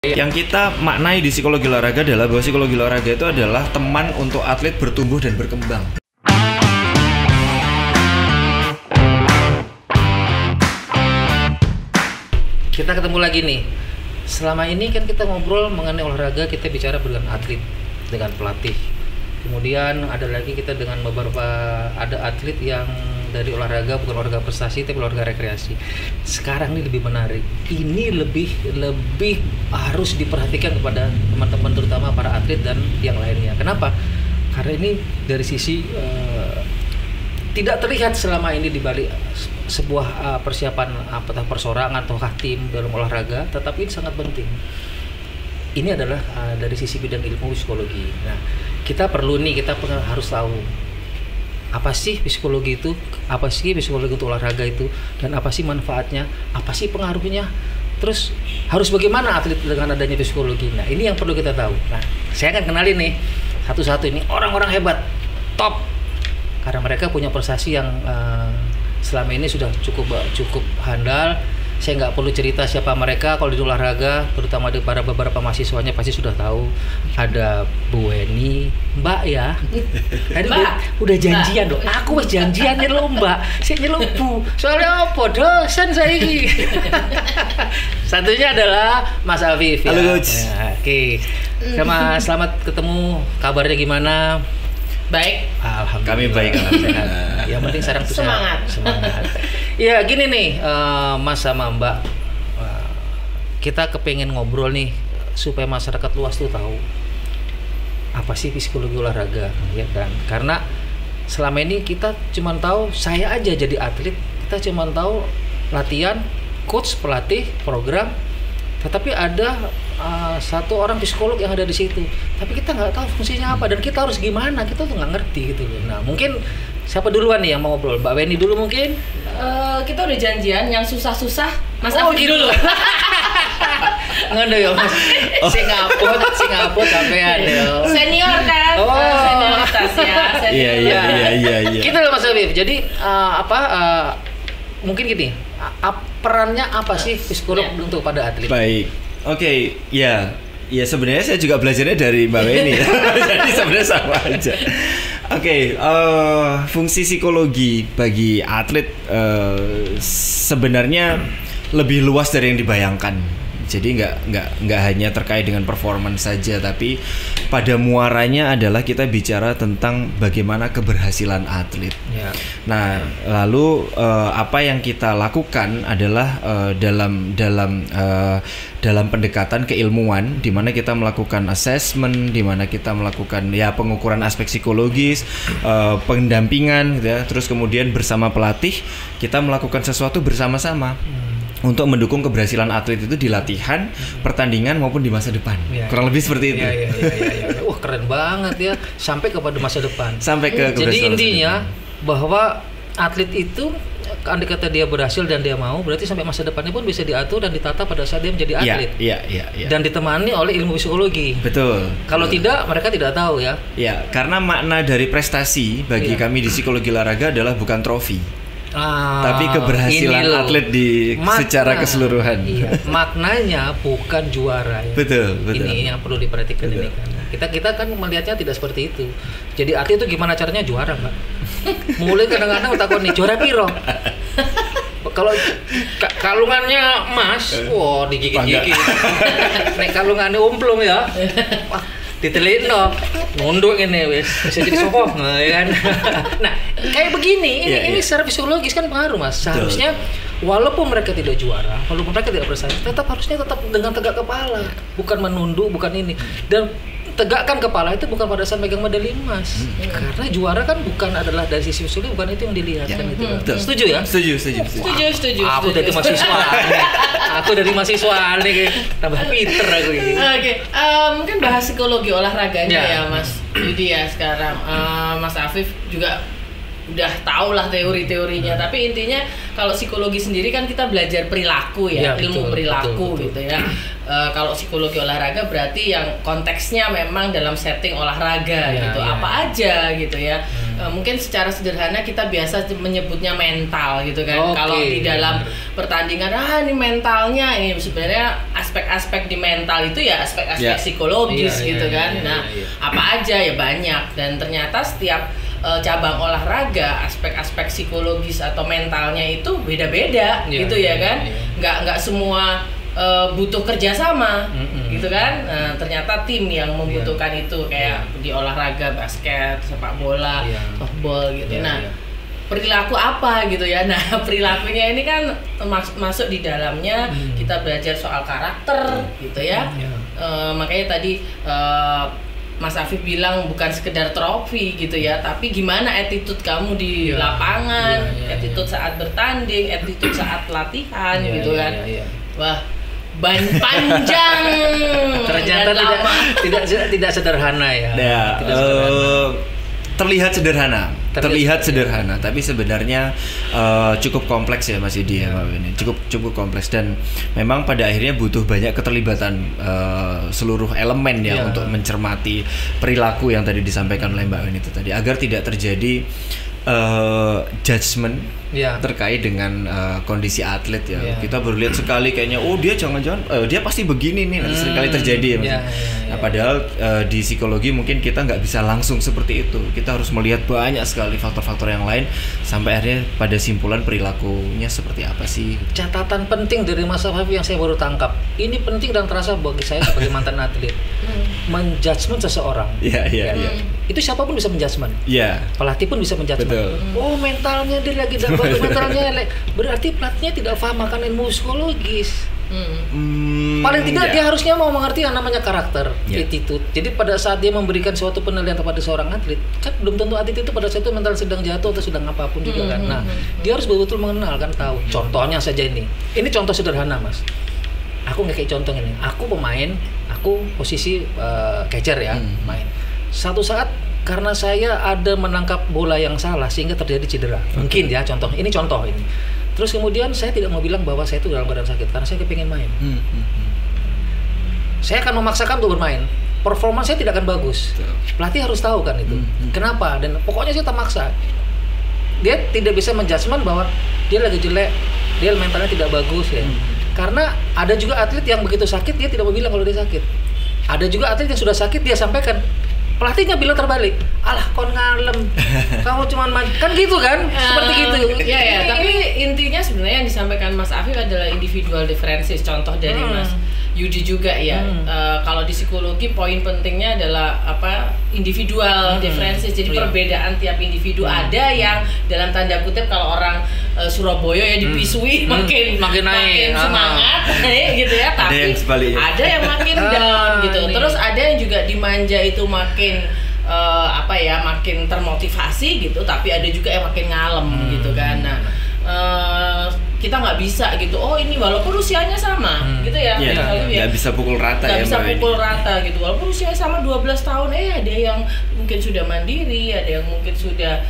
Yang kita maknai di psikologi olahraga adalah bahwa psikologi olahraga itu adalah teman untuk atlet bertumbuh dan berkembang. Kita ketemu lagi nih. Selama ini kan kita ngobrol mengenai olahraga, kita bicara dengan atlet, dengan pelatih. Kemudian ada lagi kita dengan beberapa atlet yang dari olahraga, bukan olahraga prestasi tapi olahraga rekreasi. Sekarang ini lebih menarik. Ini lebih harus diperhatikan kepada teman-teman, terutama para atlet dan yang lainnya. Kenapa? Karena ini dari sisi tidak terlihat selama ini di balik sebuah persiapan apakah persorangan ataukah tim dalam olahraga, tetapi ini sangat penting. Ini adalah dari sisi bidang ilmu psikologi. Nah, kita perlu nih, kita harus tahu apa sih psikologi itu, apa sih psikologi untuk olahraga itu, dan apa sih manfaatnya, apa sih pengaruhnya, terus harus bagaimana atlet dengan adanya psikologi. Nah, ini yang perlu kita tahu. Nah, saya akan kenalin nih satu-satu ini orang-orang hebat, top, karena mereka punya prestasi yang selama ini sudah cukup handal. Saya nggak perlu cerita siapa mereka, kalau di olahraga, terutama para beberapa mahasiswanya pasti sudah tahu. Ada Bu Weni, Mbak ya. Tadi udah janjian dong. Aku wes janjian nih lo Mbak. Saya nyeluk Bu. Soalnya apa? Dosen saya ini. Satunya adalah Mas Afif. Halo Coach. Ya, oke. Selamat ketemu. Kabarnya gimana? Baik. Alhamdulillah. Kami baik, sehat. Yang penting sekarang tuh semangat. Ya gini nih, Mas sama Mbak, kita kepengen ngobrol nih supaya masyarakat luas tuh tahu apa sih psikologi olahraga, ya kan? Karena selama ini kita cuma tahu, saya aja jadi atlet, kita cuma tahu latihan, coach, pelatih, program. Tetapi ada satu orang psikolog yang ada di situ, tapi kita nggak tahu fungsinya apa dan kita harus gimana, kita tuh nggak ngerti gitu loh. Nah, mungkin siapa duluan nih yang mau ngobrol? Mbak Weni dulu mungkin? Kita udah janjian yang susah-susah Mas Afif gitu dulu. Ngono ya Mas. Singapura sampean yo. Senior kan? Senioritas ya. Iya. Gitu loh Mas Afif. Jadi mungkin gini, perannya apa sih psikolog untuk pada atlet? Baik. Oke, ya sebenarnya saya juga belajarnya dari Mbak Weni ya. Jadi sebenarnya sama aja. Oke, fungsi psikologi bagi atlet sebenarnya lebih luas dari yang dibayangkan. Jadi nggak hanya terkait dengan performance saja, tapi pada muaranya adalah kita bicara tentang bagaimana keberhasilan atlet. Ya. Nah, lalu apa yang kita lakukan adalah dalam pendekatan keilmuan, di mana kita melakukan assessment, di mana kita melakukan pengukuran aspek psikologis, pendampingan, gitu ya. Terus kemudian bersama pelatih kita melakukan sesuatu bersama-sama. Untuk mendukung keberhasilan atlet itu di latihan, pertandingan maupun di masa depan. Kurang lebih seperti itu. Iya. Wah, keren banget ya, sampai kepada masa depan. Sampai ke jadi intinya bahwa atlet itu andai kata dia berhasil dan dia mau, berarti sampai masa depannya pun bisa diatur dan ditata pada saat dia menjadi atlet. Iya. Dan ditemani oleh ilmu psikologi. Betul. Kalau tidak, mereka tidak tahu ya. Iya, karena makna dari prestasi bagi kami di psikologi olahraga adalah bukan trofi. Tapi keberhasilan atlet secara keseluruhan. Iya, maknanya bukan juara ya. Betul. Ini yang perlu diperhatikan ini kan. Kita kan melihatnya tidak seperti itu. Jadi atlet itu gimana caranya juara, Mbak? Mulai kadang-kadang takut nih juara piro. Kalau kalungannya emas, wah digigit-gigit. Nek kalungannya umplung ya. Wah, ditelino, nunduk ini wes bisa jadi sopo, ya kan? Nah, kayak begini, ini secara psikologis kan pengaruh Mas. Seharusnya walaupun mereka tidak juara, walaupun mereka tidak bersaing, harusnya tetap dengan tegak kepala, bukan menunduk, bukan ini. Dan tegakkan kepala itu bukan pada saat megang medali emas, karena juara kan bukan adalah dari sisi psikologi, bukan itu yang dilihat kan itu. Setuju ya? Setuju. Aku dari mahasiswa. Aku dari mahasiswa nih, tambah pinter aku ini. Oke, mungkin bahas psikologi olahraganya ya Mas Yudi ya sekarang. Mas Afif juga udah tahu lah teori-teorinya, tapi intinya kalau psikologi sendiri kan kita belajar perilaku ilmu perilaku betul. Gitu ya. Kalau psikologi olahraga berarti yang konteksnya memang dalam setting olahraga gitu, apa aja gitu ya. Mungkin secara sederhana kita biasa menyebutnya mental gitu kan. Kalau di dalam pertandingan, ini mentalnya, ini sebenarnya aspek-aspek di mental itu ya aspek-aspek psikologis gitu kan. Apa aja ya banyak, dan ternyata setiap cabang olahraga aspek-aspek psikologis atau mentalnya itu beda-beda gitu ya kan. Nggak semua butuh kerjasama gitu kan. Ternyata tim yang membutuhkan itu kayak di olahraga basket, sepak bola, softball gitu. Perilaku apa gitu ya. Nah, perilakunya ini kan masuk di dalamnya kita belajar soal karakter gitu ya. Makanya tadi Mas Afif bilang bukan sekedar trofi gitu ya, tapi gimana attitude kamu di lapangan, attitude saat bertanding, attitude saat latihan gitu kan. Wah, panjang. Ternyata tidak sederhana ya. Terlihat sederhana, tapi sebenarnya cukup kompleks ya Mas Yudi ya, ini cukup kompleks, dan memang pada akhirnya butuh banyak keterlibatan seluruh elemen ya untuk mencermati perilaku yang tadi disampaikan oleh Mbak Weni itu tadi, agar tidak terjadi judgement terkait dengan kondisi atlet ya. Kita baru lihat sekali kayaknya dia jangan-jangan dia pasti begini nih, nanti seringkali terjadi ya. Nah, padahal di psikologi mungkin kita nggak bisa langsung seperti itu. Kita harus melihat banyak sekali faktor-faktor yang lain sampai akhirnya pada simpulan perilakunya seperti apa sih. Catatan penting dari Mas Afif yang saya baru tangkap. Ini penting dan terasa bagi saya sebagai mantan atlet. Menjudgment seseorang. Iya. Itu siapapun bisa menjudgment. Pelatih pun bisa menjudgment. Oh, mentalnya dia lagi dapat, mentalnya elek. Berarti pelatihnya tidak paham akan ilmu psikologis. Paling tidak dia harusnya mau mengerti yang namanya karakter, attitude. Jadi pada saat dia memberikan suatu penilaian kepada seorang atlet, kan belum tentu atlet itu pada saat itu mental sedang jatuh atau sedang apapun juga kan. Nah, dia harus betul-betul mengenal kan, tahu. Contohnya saja ini contoh sederhana Mas. Aku nggak kayak contoh ini. Aku pemain, aku posisi catcher ya, main. Satu saat karena saya ada menangkap bola yang salah sehingga terjadi cedera. Mungkin ya contoh ini. Terus kemudian saya tidak mau bilang bahwa saya itu dalam keadaan sakit karena saya kepingin main. Saya akan memaksakan untuk bermain. Performa saya tidak akan bagus. Pelatih harus tahu kan itu. Kenapa? Dan pokoknya saya tak maksa. Dia tidak bisa menjudgment bahwa dia lagi jelek, dia mentalnya tidak bagus ya. Karena ada juga atlet yang begitu sakit dia tidak mau bilang kalau dia sakit. Ada juga atlet yang sudah sakit dia sampaikan. Pelatihnya bilang terbalik, alah kon ngalem, kamu cuman kan gitu kan, seperti gitu. Tapi intinya sebenarnya yang disampaikan Mas Afif adalah individual differences, contoh dari Mas Yudi juga ya. Kalau di psikologi poin pentingnya adalah individual differences, jadi perbedaan tiap individu. Ada yang dalam tanda kutip kalau orang Surabaya ya dipisui makin naik, semangat gitu ya, tapi ada yang makin down gitu. Terus ada yang juga dimanja itu makin makin termotivasi gitu, tapi ada juga yang makin ngalem gitu kan. Nah, kita nggak bisa gitu, ini walaupun usianya sama gitu ya, nggak bisa pukul rata gitu, walaupun usianya sama 12 tahun, ada yang mungkin sudah mandiri, ada yang mungkin sudah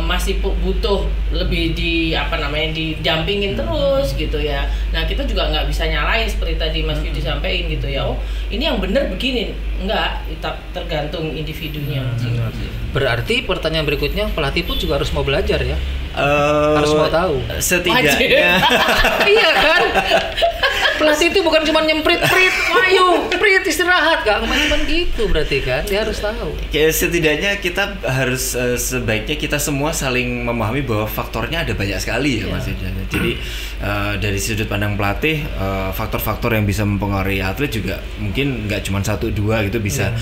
masih butuh lebih didampingin terus gitu ya. Nah, kita juga nggak bisa nyalain seperti tadi Mas Yudi sampaikan gitu ya, ini yang benar begini, enggak, tergantung individunya. Berarti pertanyaan berikutnya, pelatih pun juga harus mau belajar ya. Harus mau tahu. Setidaknya iya kan? Pelatih itu bukan cuma nyemprit, ayo, istirahat, gak cuma gitu berarti kan? Dia harus tahu. Setidaknya kita harus sebaiknya kita semua saling memahami bahwa faktornya ada banyak sekali ya Mas Yudi. Jadi dari sudut pandang pelatih, faktor-faktor yang bisa mempengaruhi atlet juga mungkin nggak cuma 1-2 gitu bisa.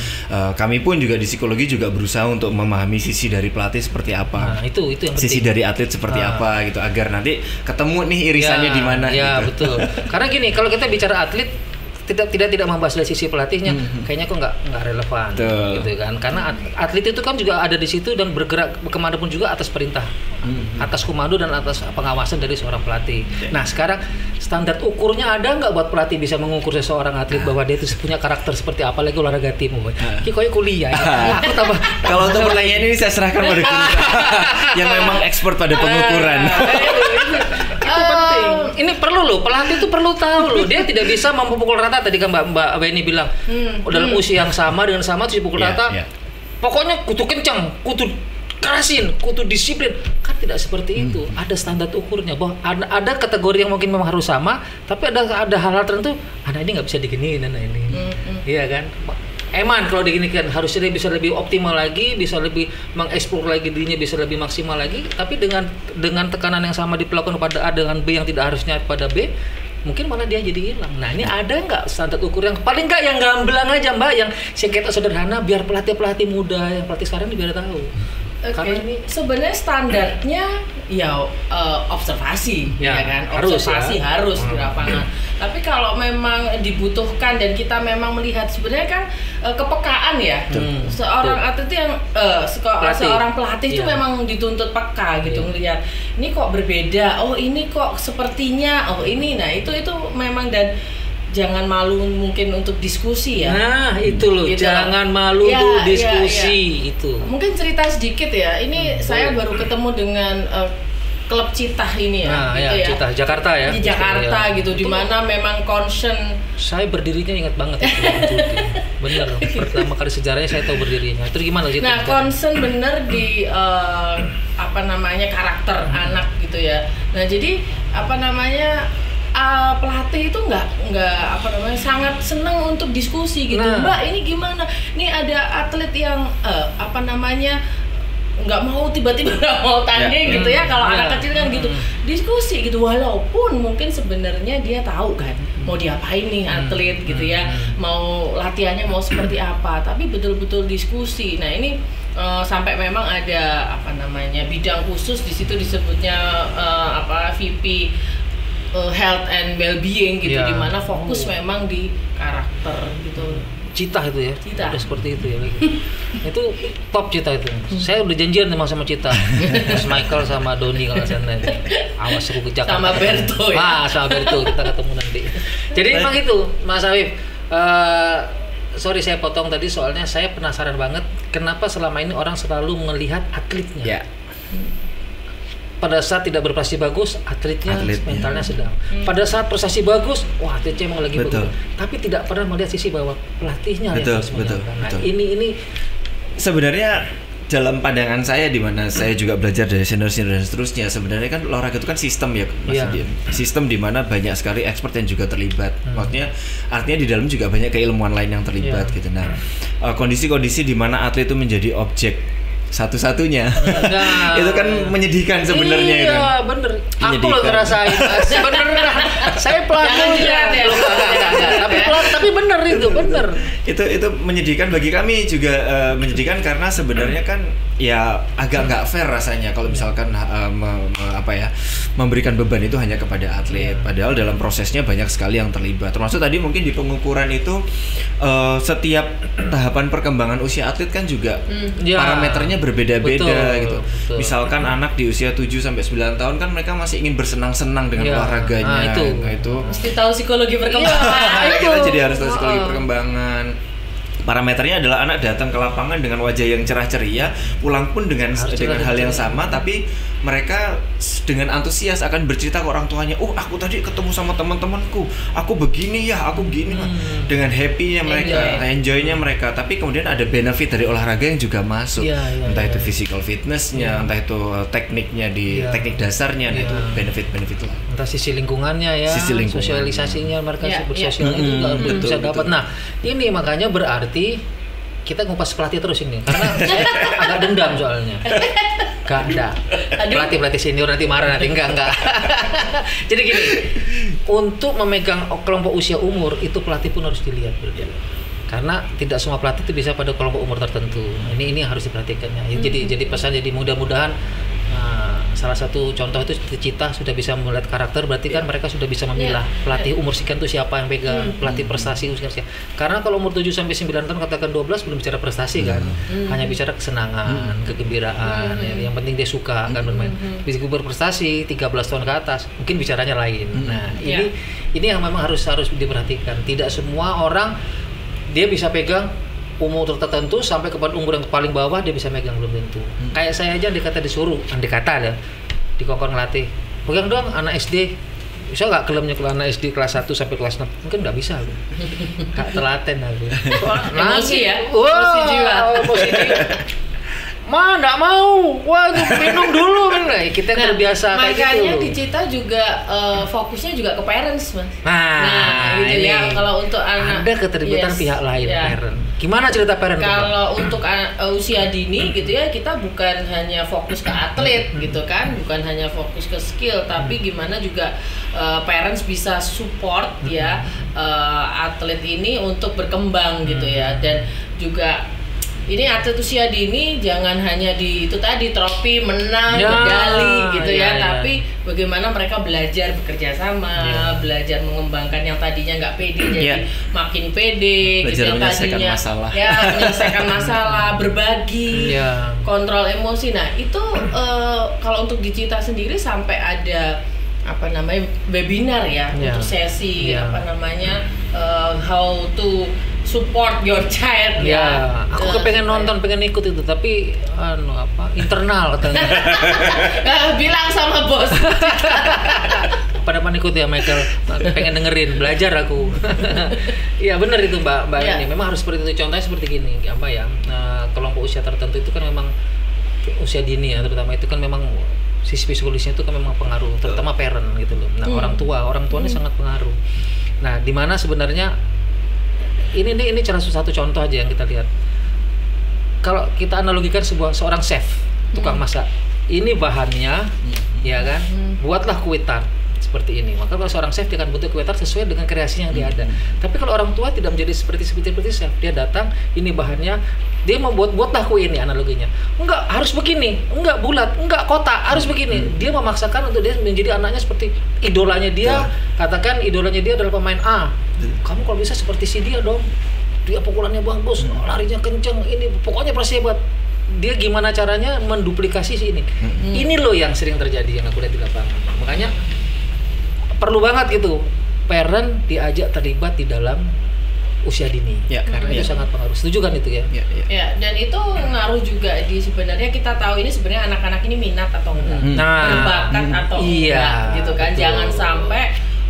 Kami pun juga di psikologi juga berusaha untuk memahami sisi dari pelatih seperti apa. Nah, itu yang sisi penting. dari atlet seperti apa gitu, agar nanti ketemu nih irisannya di mana. Ya gitu. betul. Karena gini, kalau kita bicara atlet tidak membahas dari sisi pelatihnya, kayaknya kok nggak relevan, gitu kan? Karena atlet itu kan juga ada di situ dan bergerak kemanapun juga atas perintah, atas komando dan atas pengawasan dari seorang pelatih. Nah, sekarang standar ukurnya ada nggak buat pelatih bisa mengukur seseorang atlet bahwa dia itu punya karakter seperti apa, lagi olahraga tim? Kayak kuliah. Ya. Aku tambah. Kalau untuk pertanyaan ini saya serahkan pada Kunta yang memang expert pada pengukuran. Itu penting. Ini perlu loh, pelatih itu perlu tahu loh. Dia tidak bisa memukul rata, tadi kan Mbak Weni bilang. Dalam usia yang sama dengan sama terus dipukul rata. Pokoknya kudu kencang, kudu kerasin, kudu disiplin. Kan tidak seperti itu. Ada standar ukurnya. Bahwa ada kategori yang mungkin memang harus sama, tapi ada hal-hal tertentu. Anak ini nggak bisa diginiin, anak ini. Iya kan? Eman kalau diginikan harusnya dia bisa lebih optimal lagi, bisa lebih mengeksplor lagi dirinya, bisa lebih maksimal lagi. Tapi dengan tekanan yang sama diperlakukan pada A dengan B yang tidak harusnya pada B, mungkin malah dia jadi hilang. Nah ini ada nggak standar ukur yang paling nggak yang gamblang aja Mbak, yang singkat sederhana biar pelatih muda yang pelatih sekarang ini biar tahu. Karena ini sebenarnya standarnya ya observasi, ya kan? Observasi harus di lapangan. Tapi kalau memang dibutuhkan dan kita memang melihat sebenarnya kan kepekaan ya. Seorang atlet yang seorang pelatih itu memang dituntut peka gitu, ngelihat ini kok berbeda. Oh ini kok sepertinya. Oh ini. Nah itu memang, dan jangan malu mungkin untuk diskusi ya. Nah itu loh, gitu. Jangan malu untuk diskusi. Itu mungkin cerita sedikit ya. Ini saya baru ketemu dengan klub Citah ini ya. Citah Jakarta ya. Di Jakarta gitu, di mana memang concern. Saya berdirinya ingat banget itu. Bener, pertama kali sejarahnya saya tahu berdirinya. Terus gimana Citah? Nah concern bener di karakter anak gitu ya. Nah jadi pelatih itu nggak sangat senang untuk diskusi gitu. Mbak ini gimana? Ini ada atlet yang nggak mau tiba-tiba nggak mau tanding gitu ya. Kalau anak kecil kan gitu diskusi gitu, walaupun mungkin sebenarnya dia tahu kan mau diapain nih atlet gitu ya, mau latihannya mau seperti apa, tapi betul-betul diskusi. Nah ini sampai memang ada bidang khusus di situ disebutnya VP health and well-being gitu, di mana fokus memang di karakter gitu. Citah itu ya, Citah. Udah seperti itu ya. Itu top Citah itu. Saya udah janjian memang sama Citah, Mas Michael sama Doni kalau sana. Awas aku ke Jakarta. Sama Berto ya. Sama Berto kita ketemu nanti. Jadi memang itu, Mas Afif. Sorry saya potong tadi soalnya saya penasaran banget kenapa selama ini orang selalu melihat atletnya. Pada saat tidak berprestasi bagus, atletnya mentalnya sedang. Pada saat prestasi bagus, wah atletnya emang lagi bagus. Tapi tidak pernah melihat sisi bahwa pelatihnya yang harus menjalankan. Nah, ini sebenarnya dalam pandangan saya, di mana saya juga belajar dari senior dan seterusnya, sebenarnya kan olahraga itu kan sistem ya, Mas Dian. Sistem di mana banyak sekali expert yang juga terlibat. Maksudnya artinya di dalam juga banyak keilmuan lain yang terlibat gitu. Nah, kondisi-kondisi di mana atlet itu menjadi objek satu-satunya itu kan menyedihkan sebenarnya. Iya bener, aku lo ngerasain bener. Saya pelakunya tapi bener itu bener. Itu menyedihkan bagi kami juga, menyedihkan karena sebenarnya kan ya agak nggak fair rasanya kalau misalkan memberikan beban itu hanya kepada atlet, padahal dalam prosesnya banyak sekali yang terlibat, termasuk tadi mungkin di pengukuran itu setiap tahapan perkembangan usia atlet kan juga parameternya berbeda-beda gitu. Betul. Misalkan anak di usia 7 sampai 9 tahun kan mereka masih ingin bersenang-senang dengan olahraganya. Itu mesti tahu psikologi perkembangan. Kita jadi harus tahu psikologi perkembangan. Parameternya adalah anak datang ke lapangan dengan wajah yang cerah ceria, pulang pun dengan hal yang sama, tapi mereka dengan antusias akan bercerita ke orang tuanya, aku tadi ketemu sama teman-temanku, aku begini ya, aku begini dengan happy-nya mereka, enjoy-nya mereka. Tapi kemudian ada benefit dari olahraga yang juga masuk, entah itu physical fitness-nya, entah itu tekniknya di teknik dasarnya, itu benefit lah. Entah sisi lingkungannya ya, sosialisasinya mereka bersosial itu bisa dapat. Nah ini makanya berarti kita ngupas pelatih terus ini karena saya agak dendam soalnya. Gak ada pelatih senior nanti marah nanti enggak. Jadi gini, untuk memegang kelompok usia umur itu pelatih pun harus dilihat karena tidak semua pelatih itu bisa pada kelompok umur tertentu. Ini harus diperhatikan ya. Jadi pesan, jadi mudah-mudahan salah satu contoh itu Citah sudah bisa melihat karakter, berarti kan mereka sudah bisa memilah pelatih umur sekian itu siapa yang pegang, pelatih prestasi usia sekian. Karena kalau umur 7 sampai 9 tahun katakan 12 belum bicara prestasi kan. Hanya bicara kesenangan, kegembiraan, yang penting dia suka kan bermain. Bisa berprestasi 13 tahun ke atas, mungkin bicaranya lain. Nah, ini yang memang harus diperhatikan. Tidak semua orang dia bisa pegang umur tertentu sampai kepada umur yang paling bawah dia bisa megang, belum tentu. Kayak saya aja disuruh di kongkong ngelatih, pegang doang anak SD, bisa nggak kelemnya kalau anak SD kelas 1 sampai kelas 6 mungkin nggak bisa loh, nggak telaten aku. Emosi ya, emosi jiwa. nggak mau, wah minum dulu kan, kita terbiasa kayak gitu. Makanya di Cita juga fokusnya juga ke parents, Mas. Nah gitu ini. ya. Kalau untuk anak ada keterlibatan pihak lain, parent. Gimana cerita parent? Kalau untuk usia dini gitu ya, kita bukan hanya fokus ke atlet gitu kan, bukan hanya fokus ke skill, tapi gimana juga parents bisa support ya atlet ini untuk berkembang gitu ya. Dan juga ini atlet usia dini jangan hanya di itu tadi trofi, menang, medali gitu ya, tapi bagaimana mereka belajar bekerja sama, belajar mengembangkan yang tadinya nggak pede jadi makin pede, belajar gitu, yang tadinya masalah. Menyelesaikan masalah, berbagi, kontrol emosi. Nah itu kalau untuk di Cita sendiri sampai ada webinar ya untuk sesi how to support your child aku kepengen nonton, pengen ikut itu, tapi internal katanya. Bilang sama bos. Pada ikut ya Michael, pengen dengerin, belajar aku. Iya benar itu Mbak ini memang harus seperti itu. Contohnya seperti gini, kelompok usia tertentu itu kan memang usia dini ya, terutama itu kan memang sisi psikologisnya itu kan memang pengaruh, terutama parent gitu loh. Nah orang tua ini sangat pengaruh. Nah di mana sebenarnya ini satu contoh aja yang kita lihat. Kalau kita analogikan seorang chef, tukang masak, ini bahannya, ya kan, buatlah kue tart seperti ini. Maka kalau seorang chef dia akan bentuk kue tart sesuai dengan kreasinya yang dia ada. Tapi kalau orang tua tidak menjadi seperti chef, dia datang, ini bahannya, dia mau buatlah kue ini, analoginya. Enggak harus begini, enggak bulat, enggak kotak, harus begini. Dia memaksakan untuk dia menjadi anaknya seperti idolanya dia. Katakan idolanya dia adalah pemain A. Kamu kalau bisa seperti si dia dong, dia pukulannya bagus, larinya kenceng, ini pokoknya pasti hebat. Dia gimana caranya menduplikasi si ini. Ini loh yang sering terjadi, yang aku lihat di lapangan. Makanya perlu banget gitu parent diajak terlibat di dalam usia dini, karena itu sangat pengaruh. Setuju kan itu ya? Ya, dan itu ngaruh juga di sebenarnya kita tahu ini sebenarnya anak-anak ini minat atau enggak, berbakat atau enggak, gitu kan? Betul. Jangan sampai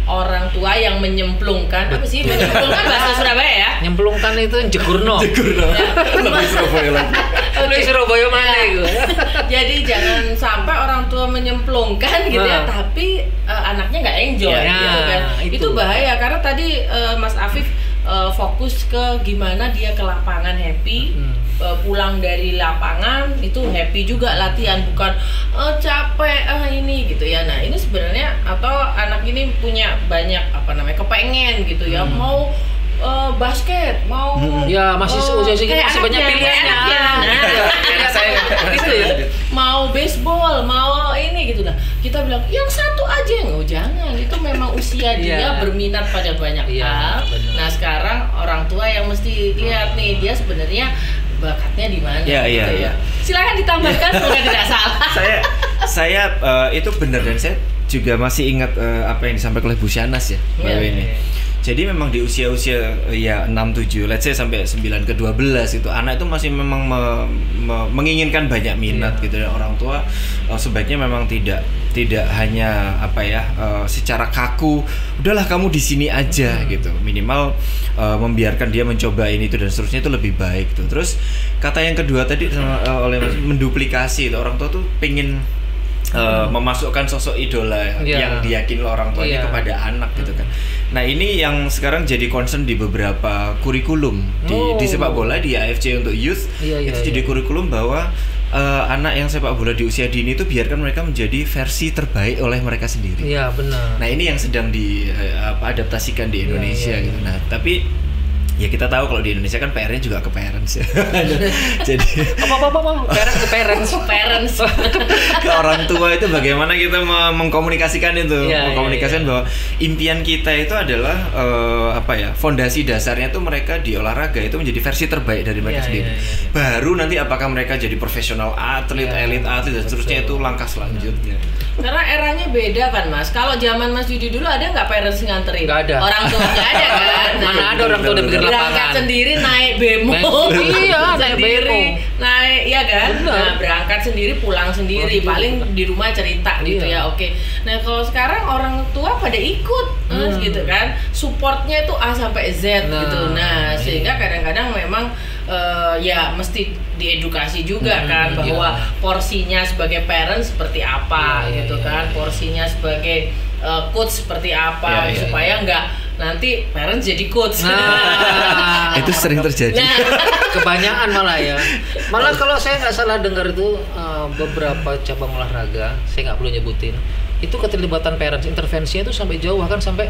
orang tua yang menyemplungkan, apa sih menyemplungkan bahasa Surabaya ya? Nyemplungkan itu jegurno. Lebih Surabaya lagi. Lebih Surabaya mana itu? Jadi jangan sampai orang tua menyemplungkan gitu ya, tapi anaknya nggak enjoy gitu kan. Itu bahaya karena tadi Mas Afif fokus ke gimana dia ke lapangan happy, pulang dari lapangan itu happy juga latihan, bukan capek ini gitu ya. Nah ini sebenarnya atau anak ini punya banyak kepengen gitu ya, mau basket, mau masih usia segitu masih banyak pilihannya. Gitu ya. Mau baseball, mau ini gitu. Nah, kita bilang yang satu aja, jangan. Itu memang usia dia berminat pada banyak hal. Nah, sekarang orang tua yang mesti lihat nih dia sebenarnya bakatnya di mana gitu ya. Silakan ditambahkan semoga tidak salah. Saya itu benar, dan saya juga masih ingat apa yang disampaikan oleh Bu Syanas ya, Mbak ini. Jadi memang di usia-usia 6-7, let's say sampai 9 ke 12 itu anak itu masih memang menginginkan banyak minat gitu, dan orang tua sebaiknya memang tidak hanya secara kaku, udahlah kamu di sini aja gitu. Minimal membiarkan dia mencoba ini itu dan seterusnya itu lebih baik tuh. Terus kata yang kedua tadi oleh menduplikasi itu, orang tua tuh pengen memasukkan sosok idola yang diyakini orang tuanya kepada anak gitu kan. Nah ini yang sekarang jadi concern di beberapa kurikulum di sepak bola, di AFC untuk youth jadi kurikulum bahwa anak yang sepak bola di usia dini itu biarkan mereka menjadi versi terbaik oleh mereka sendiri. Iya benar. Nah ini yang sedang diadaptasikan di Indonesia gitu. Nah tapi ya kita tahu kalau di Indonesia kan parents juga ke parents ya. Jadi parents ke parents ke orang tua itu bagaimana kita mengkomunikasikan itu, mengkomunikasikan bahwa impian kita itu adalah fondasi dasarnya itu mereka di olahraga itu menjadi versi terbaik dari mereka sendiri. Baru nanti apakah mereka jadi profesional atlet, elit atlet dan seterusnya itu langkah selanjutnya. Karena eranya beda kan Mas. Kalau zaman Mas Yudi dulu ada nggak parents nganterin? Nggak ada. Orang tua nggak ada kan? Mana ada orang tua udah bikin lapangan. Berangkat sendiri naik bemo. Naik bemo. Naik kan? Bener. Nah berangkat sendiri pulang sendiri. Paling di rumah cerita gitu ya. Oke. Nah kalau sekarang orang tua pada ikut gitu kan. Supportnya itu A sampai Z gitu. Nah sehingga kadang-kadang memang ya mesti diedukasi juga kan bahwa porsinya sebagai parent seperti apa gitu kan, porsinya sebagai coach seperti apa supaya nggak nanti parents jadi coach. Nah, itu sering terjadi. Nah, kebanyakan malah ya. Malah kalau saya nggak salah dengar itu beberapa cabang olahraga, saya nggak perlu nyebutin, itu keterlibatan parents, intervensinya itu sampai jauh, bahkan sampai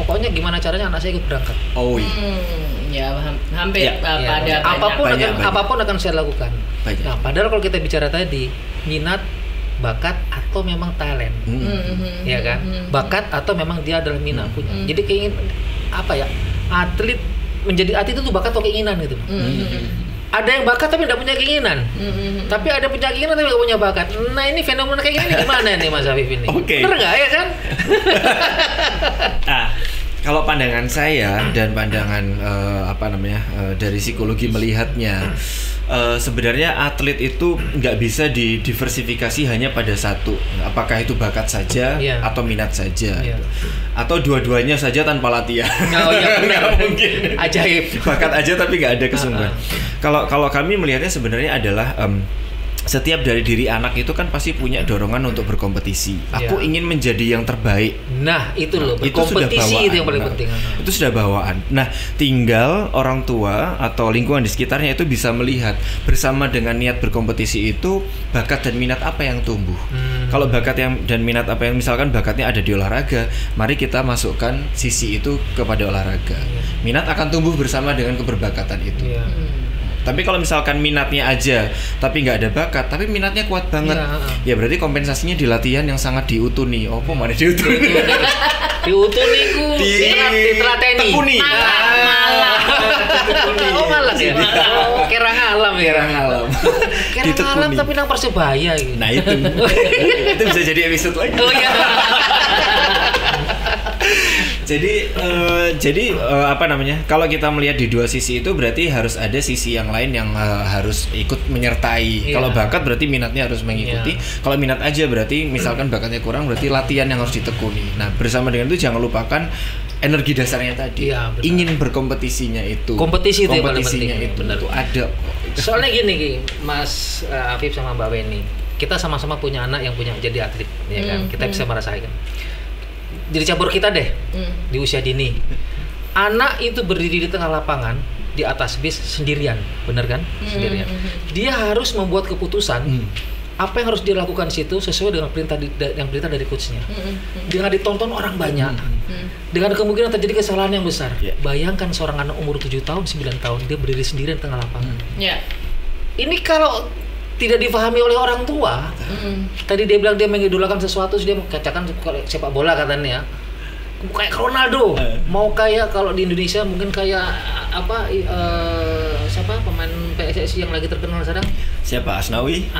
pokoknya gimana caranya anak saya ikut berangkat. Oh iya. Ya hampir pada apapun akan saya lakukan. Banyak. Nah, padahal kalau kita bicara tadi minat, bakat atau memang talent, ya kan? Bakat atau memang dia adalah minat punya. Jadi keingin apa ya? Atlet menjadi atlet itu bakat atau keinginan gitu. Ada yang bakat tapi tidak punya keinginan. Tapi ada punya keinginan tapi nggak punya bakat. Nah ini fenomena kayak gini gimana nih Mas Afif ini? Bener nggak ya kan? Kalau pandangan saya dan pandangan dari psikologi melihatnya, sebenarnya atlet itu nggak bisa didiversifikasi hanya pada satu. Apakah itu bakat saja atau minat saja, atau dua-duanya saja tanpa latihan. Oh iya benar. Mungkin. Ajaib. Bakat aja tapi nggak ada kesungguhan. Kalau kami melihatnya sebenarnya adalah setiap dari diri anak itu kan pasti punya dorongan untuk berkompetisi. Aku ingin menjadi yang terbaik. Nah, itu loh, berkompetisi itu yang paling penting. Itu sudah bawaan. Nah, tinggal orang tua atau lingkungan di sekitarnya itu bisa melihat bersama dengan niat berkompetisi itu bakat dan minat apa yang tumbuh. Kalau bakat dan minat apa yang misalkan bakatnya ada di olahraga, mari kita masukkan sisi itu kepada olahraga. Minat akan tumbuh bersama dengan keberbakatan itu. Tapi kalau misalkan minatnya aja tapi nggak ada bakat, tapi minatnya kuat banget, ya berarti kompensasinya di latihan yang sangat diutuni. Oh, mana diutuni? Diutuni ku, ditelateni. Tekuni. Oh malah ya. Kerang alam ya. Kerang alam. Kerang alam tapi nang Persebaya gitu. Nah itu bisa jadi episode lagi. Oh iya. Jadi kalau kita melihat di dua sisi itu berarti harus ada sisi yang lain yang harus ikut menyertai. Kalau bakat berarti minatnya harus mengikuti. Kalau minat aja berarti misalkan bakatnya kurang berarti latihan yang harus ditekuni. Nah, bersama dengan itu jangan lupakan energi dasarnya tadi. Ingin berkompetisinya itu. Kompetisi itu yang paling penting. Itu ada. Soalnya gini Mas Afif sama Mbak Weni, kita sama-sama punya anak yang punya jadi atlet, ya kan? Kita bisa merasakan. Jadi cabur kita deh di usia dini, anak itu berdiri di tengah lapangan di atas bis sendirian, bener kan? Sendirian. Dia harus membuat keputusan apa yang harus dilakukan situ sesuai dengan perintah dari coachnya. Dengan ditonton orang banyak, dengan kemungkinan terjadi kesalahan yang besar. Bayangkan seorang anak umur 7 tahun, 9 tahun dia berdiri sendirian di tengah lapangan. Ini kalau tidak difahami oleh orang tua. Tadi dia bilang dia mengidolakan sesuatu, dia katakan sepak bola katanya. Kayak Ronaldo, mau kayak kalau di Indonesia mungkin kayak siapa pemain PSSI yang lagi terkenal sekarang? Siapa? Asnawi.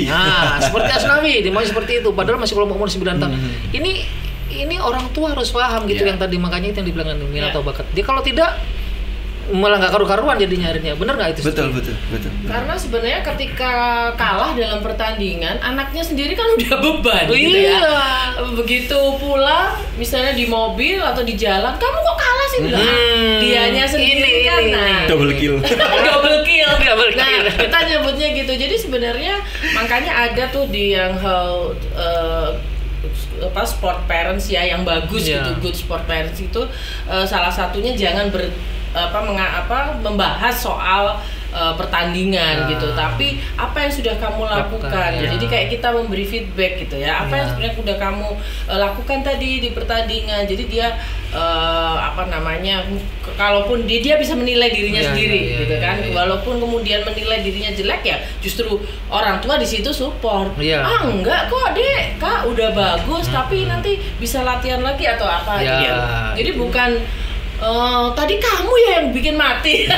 Nah, seperti Asnawi, dia mau seperti itu padahal masih kalau umur 9 tahun. Ini orang tua harus paham gitu yang tadi, makanya itu yang dibilang minat atau bakat. Dia kalau tidak malah nggak karu-karuan jadinya akhirnya. Bener nggak itu? Betul. Karena sebenarnya ketika kalah dalam pertandingan, anaknya sendiri kan udah beban gitu ya. Begitu pulang, misalnya di mobil atau di jalan, kamu kok kalah sih? Dianya sendiri kan. Double kill. Nah, kita nyebutnya gitu. Jadi sebenarnya makanya ada tuh di yang hal sport parents ya yang bagus gitu, good sport parents itu salah satunya jangan membahas soal pertandingan gitu, tapi apa yang sudah kamu lakukan. Jadi kayak kita memberi feedback gitu ya, apa yang sebenarnya sudah kamu lakukan tadi di pertandingan. Jadi dia kalaupun dia bisa menilai dirinya sendiri gitu kan. Walaupun kemudian menilai dirinya jelek ya justru orang tua di situ support. Enggak kok Dek, Kak udah bagus tapi nanti bisa latihan lagi atau apa gitu. Jadi bukan tadi kamu ya yang bikin mati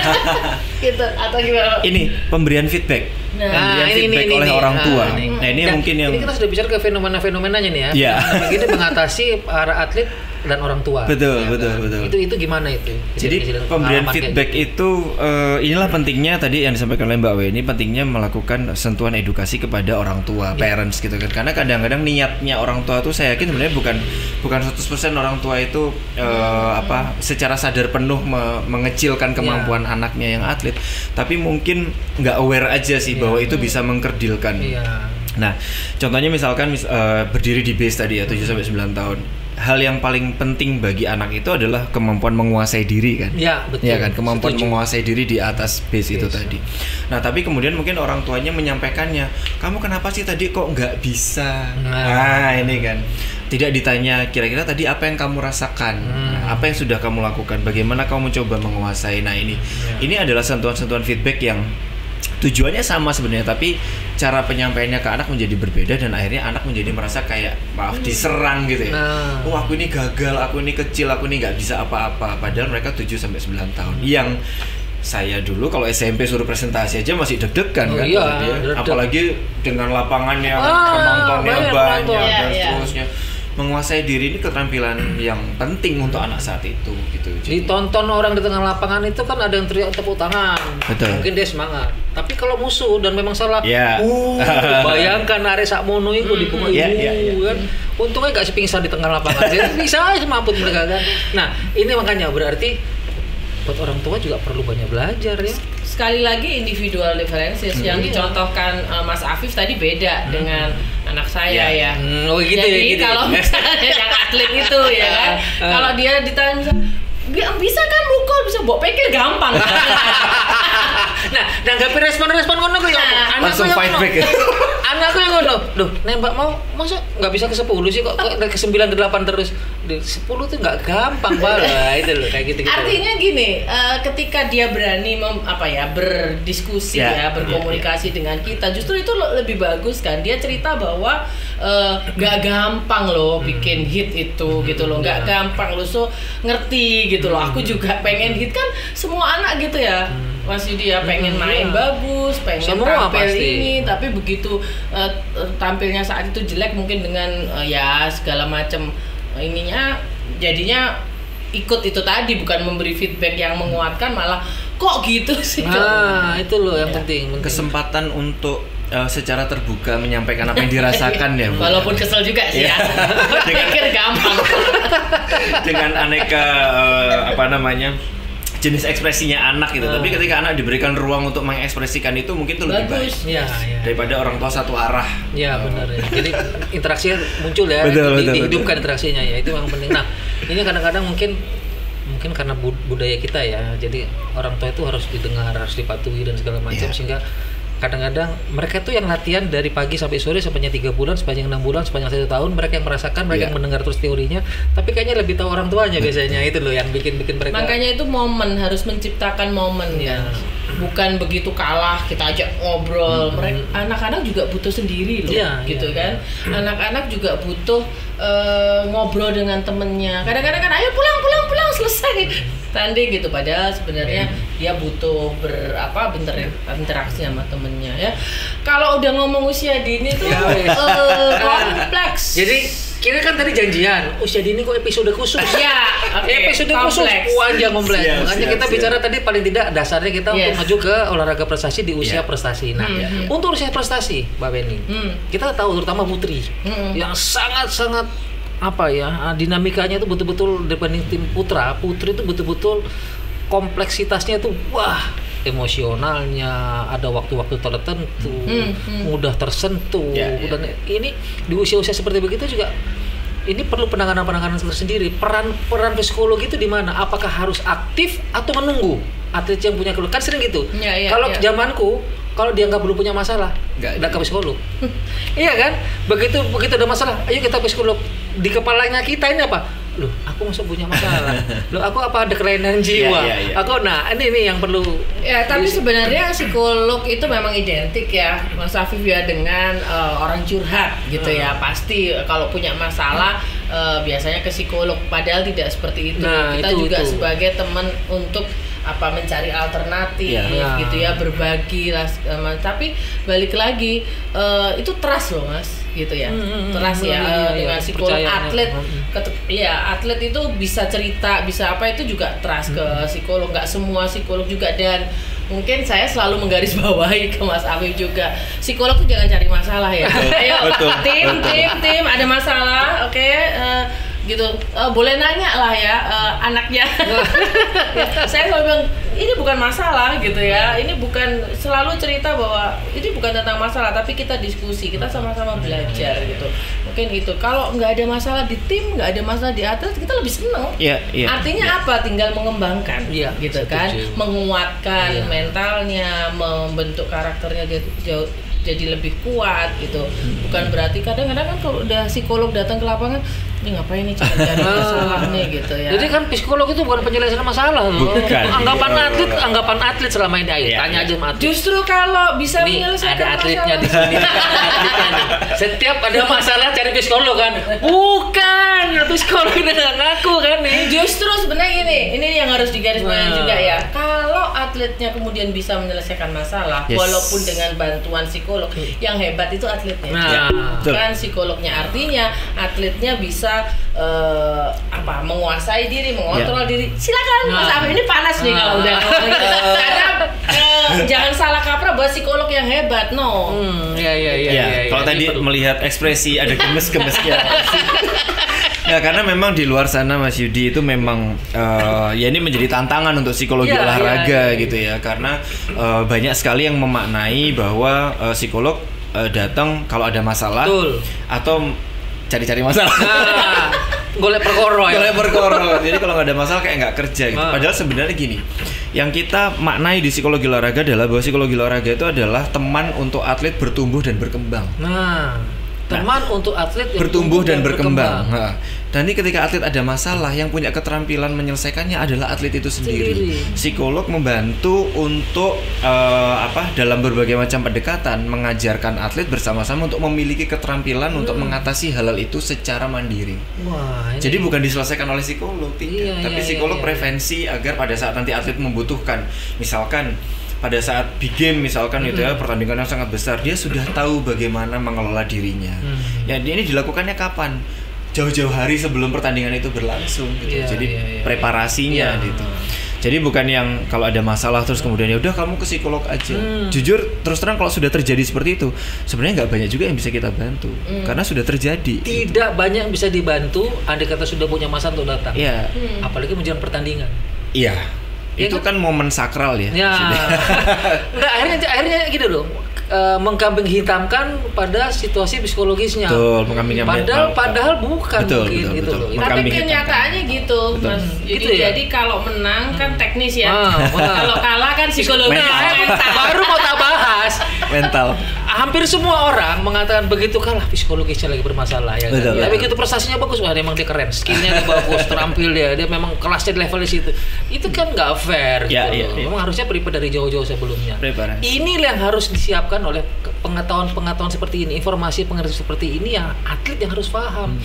gitu atau gimana? Ini pemberian feedback. Feedback oleh orang tua. Nah, ini mungkin yang kita sudah bicara ke fenomena-fenomenanya nih ya. Begini mengatasi para atlet dan orang tua. Betul, ya betul, kan? betul. Itu gimana itu? Jadi pemberian feedback itu inilah pentingnya tadi yang disampaikan oleh Mbak W, ini pentingnya melakukan sentuhan edukasi kepada orang tua, parents gitu kan. Karena kadang-kadang niatnya orang tua tuh saya yakin sebenarnya bukan 100% orang tua itu secara sadar penuh mengecilkan kemampuan anaknya yang atlet, tapi mungkin nggak aware aja sih bahwa itu bisa mengkerdilkan. Nah, contohnya misalkan berdiri di base tadi ya 7-9 tahun. Hal yang paling penting bagi anak itu adalah kemampuan menguasai diri kan. Ya, betul. Ya kan, kemampuan menguasai diri di atas base itu tadi. Nah, tapi kemudian mungkin orang tuanya menyampaikannya, "Kamu kenapa sih tadi kok nggak bisa?" Nah, ini kan. Tidak ditanya kira-kira tadi apa yang kamu rasakan, apa yang sudah kamu lakukan, bagaimana kamu mencoba menguasai. Nah, ini adalah sentuhan-sentuhan feedback yang tujuannya sama sebenarnya, tapi cara penyampaiannya ke anak menjadi berbeda dan akhirnya anak menjadi merasa kayak diserang gitu ya. Oh, aku ini gagal, aku ini kecil, aku ini nggak bisa apa-apa. Padahal mereka 7-9 tahun. Yang saya dulu kalau SMP suruh presentasi aja masih deg-degan kan. Apalagi dengan lapangan yang penontonnya banyak dan seterusnya. Menguasai diri ini keterampilan yang penting untuk anak saat itu gitu. Jadi tonton orang di tengah lapangan itu kan ada yang teriak tepuk tangan. Betul. Mungkin dia semangat. Tapi kalau musuh dan memang salah, bayangkan arek sakmono iku dibuka kan. Untungnya gak sepingsan di tengah lapangan. Jadi bisa aja mampus mereka kan. Nah, ini makanya berarti buat orang tua juga perlu banyak belajar ya. Sekali lagi individual differences yang dicontohkan Mas Afif tadi beda dengan anak saya ya. Oh gitu. Jadi gitu. kalau misalnya yang atlet itu ya kan, kalau dia ditanya bisa kan mukul, bisa bawa pikir gampang. Nah, nanggapi respon ngono kok ya. Langsung fight back ya. Anakku yang ngono. Loh, nembak mau masa enggak bisa ke 10 sih kok ke 9 ke 8 terus. Di 10 tuh enggak gampang bala itu loh kayak gitu-gitu. Artinya gini, ketika dia berani berdiskusi berkomunikasi dengan kita, justru itu lebih bagus kan. Dia cerita bahwa nggak gampang loh bikin hit itu gitu loh, nggak gampang loh, so ngerti gitu loh. Aku juga pengen hit kan, semua anak gitu ya. Mas Yudi ya pengen main bagus, pengen semua tampil pasti. ini, tapi begitu tampilnya saat itu jelek mungkin dengan segala macam ininya, jadinya ikut itu tadi, bukan memberi feedback yang menguatkan, malah kok gitu sih. Nah, itu loh yang penting. Kesempatan untuk secara terbuka menyampaikan apa yang dirasakan ya. Walaupun kesel juga sih ya. Pikir gampang. Dengan aneka jenis ekspresinya anak gitu. Tapi ketika anak diberikan ruang untuk mengekspresikan itu mungkin itu lebih baik. Daripada orang tua satu arah. Iya, benar ya. Jadi interaksinya muncul ya. Dihidupkan interaksinya ya. Itu yang penting. Nah, ini kadang-kadang mungkin karena budaya kita ya. Jadi orang tua itu harus didengar, harus dipatuhi dan segala macam sehingga kadang-kadang mereka tuh yang latihan dari pagi sampai sore sepanjang 3 bulan, sepanjang 6 bulan, sepanjang 1 tahun, mereka yang merasakan, mereka yang mendengar terus teorinya, tapi kayaknya lebih tahu orang tuanya biasanya. Itu loh yang bikin mereka. Makanya itu momen, harus menciptakan momen kan. Bukan begitu kalah kita ajak ngobrol. Anak-anak juga butuh sendiri loh, gitu kan. Anak-anak juga butuh ngobrol dengan temennya. Kadang-kadang kan ayo pulang selesai tanding gitu, padahal sebenarnya dia butuh berinteraksi sama temennya ya. Kalau udah ngomong usia dini tuh kompleks. Jadi kita kan tadi janjian usia dini kok episode khusus. Episode khusus panjang kompleks. Makanya kita bicara tadi paling tidak dasarnya kita untuk maju ke olahraga prestasi di usia prestasi. Nah, untuk usia prestasi, Mbak Beni, kita tahu terutama putri yang sangat-sangat dinamikanya itu betul-betul dibanding tim putri itu betul-betul kompleksitasnya itu emosionalnya ada waktu-waktu tertentu, mudah tersentuh, dan ini di usia-usia seperti begitu juga ini perlu penanganan tersendiri. Peran psikologi itu di mana? Apakah harus aktif atau menunggu atlet yang punya keluhan? Kan sering gitu. Kalau zamanku, kalau dia belum punya masalah, nggak ke psikolog. Iya kan? Begitu ada masalah, ayo kita ke psikolog. Di kepalanya kita ini apa? Loh, aku masuk punya masalah. Loh, aku apa ada kelainan jiwa? Aku ini yang perlu. Ya, tapi sebenarnya psikolog itu memang identik ya, Mas Afif ya, dengan orang curhat gitu ya. Pasti kalau punya masalah biasanya ke psikolog. Padahal tidak seperti itu. Kita juga sebagai teman untuk mencari alternatif gitu ya, berbagi lah. Tapi balik lagi itu trust loh Mas. gitu ya. Trust ya dengan psikolog atlet. Atlet itu bisa cerita, bisa apa itu juga trust ke psikolog. Nggak semua psikolog juga, dan mungkin saya selalu menggarisbawahi ke Mas Afif juga. Psikolog tuh jangan cari masalah ya. Ayo tim ada masalah, oke. Gitu, boleh nanya lah ya anaknya. Saya selalu bilang ini bukan masalah gitu ya, ini bukan, selalu cerita bahwa ini bukan tentang masalah, tapi kita diskusi, kita sama-sama belajar gitu. Mungkin itu, kalau nggak ada masalah di tim, nggak ada masalah di atlet, kita lebih seneng. Artinya apa? Tinggal mengembangkan gitu kan, menguatkan mentalnya, membentuk karakternya jadi lebih kuat gitu. Bukan berarti kadang-kadang kan kalau udah psikolog datang ke lapangan, ini ngapain nih cari masalah nih gitu ya. Jadi kan psikolog itu bukan penyelesaian masalah loh. Anggapan atlet selama ini tanya aja sama atlet. Justru kalau bisa menyelesaikan ada atletnya di sini. Setiap ada masalah cari psikolog kan. Bukan, psikolog itu nggak ngaku kan nih. Justru sebenarnya ini yang harus digarisbawahi juga ya. Kalau atletnya kemudian bisa menyelesaikan masalah walaupun dengan bantuan psikolog, yang hebat itu atletnya. Kan psikolognya, artinya atletnya bisa menguasai diri, mengontrol diri. Silakan Mas Afif, ini panas nih kalau udah karena jangan salah kaprah bahwa psikolog yang hebat, no. Kalau tadi melihat ekspresi ada gemes-gemesnya. Ya, karena memang di luar sana Mas Yudi itu memang ini menjadi tantangan untuk psikologi olahraga gitu ya, karena banyak sekali yang memaknai bahwa psikolog datang kalau ada masalah atau cari-cari masalah. Golek perkoro ya. Jadi kalau nggak ada masalah kayak nggak kerja gitu. Padahal sebenarnya gini, yang kita maknai di psikologi olahraga adalah bahwa psikologi olahraga itu adalah teman untuk atlet bertumbuh dan berkembang. Teman untuk atlet bertumbuh dan berkembang. Dan ini ketika atlet ada masalah, yang punya keterampilan menyelesaikannya adalah atlet itu sendiri. Psikolog membantu untuk dalam berbagai macam pendekatan mengajarkan atlet bersama-sama untuk memiliki keterampilan untuk mengatasi hal-hal itu secara mandiri. Jadi bukan diselesaikan oleh psikolog, tidak. Tapi psikolog prevensi agar pada saat nanti atlet membutuhkan, misalkan pada saat big game misalkan gitu ya, pertandingan yang sangat besar, dia sudah tahu bagaimana mengelola dirinya. Ya, ini dilakukannya kapan? Jauh-jauh hari sebelum pertandingan itu berlangsung gitu. Jadi preparasinya gitu. Jadi bukan yang kalau ada masalah terus kemudian ya udah kamu ke psikolog aja. Jujur terus terang kalau sudah terjadi seperti itu, sebenarnya nggak banyak juga yang bisa kita bantu karena sudah terjadi. Tidak banyak yang bisa dibantu andai kata sudah punya masa untuk datang. Apalagi menjelang pertandingan. Itu kan momen sakral ya. Enggak, akhirnya gitu loh. Mengkambing hitamkan pada situasi psikologisnya. Padahal bukan betul. Gitu loh. Tapi kenyataannya gitu, Mas. Jadi kalau menang kan teknis ya. Kalau kalah kan psikologi. Baru mau tak bahas. Mental. Hampir semua orang mengatakan begitu kalah psikologisnya lagi bermasalah ya. Tapi begitu prestasinya bagus, memang dia keren, skillnya dia bagus, terampil dia memang kelasnya di level di situ. Itu kan nggak fair gitu. Memang harusnya prepare dari jauh-jauh sebelumnya. Ini yang harus disiapkan oleh pengetahuan seperti ini, informasi pengetahuan seperti ini yang atlet yang harus paham.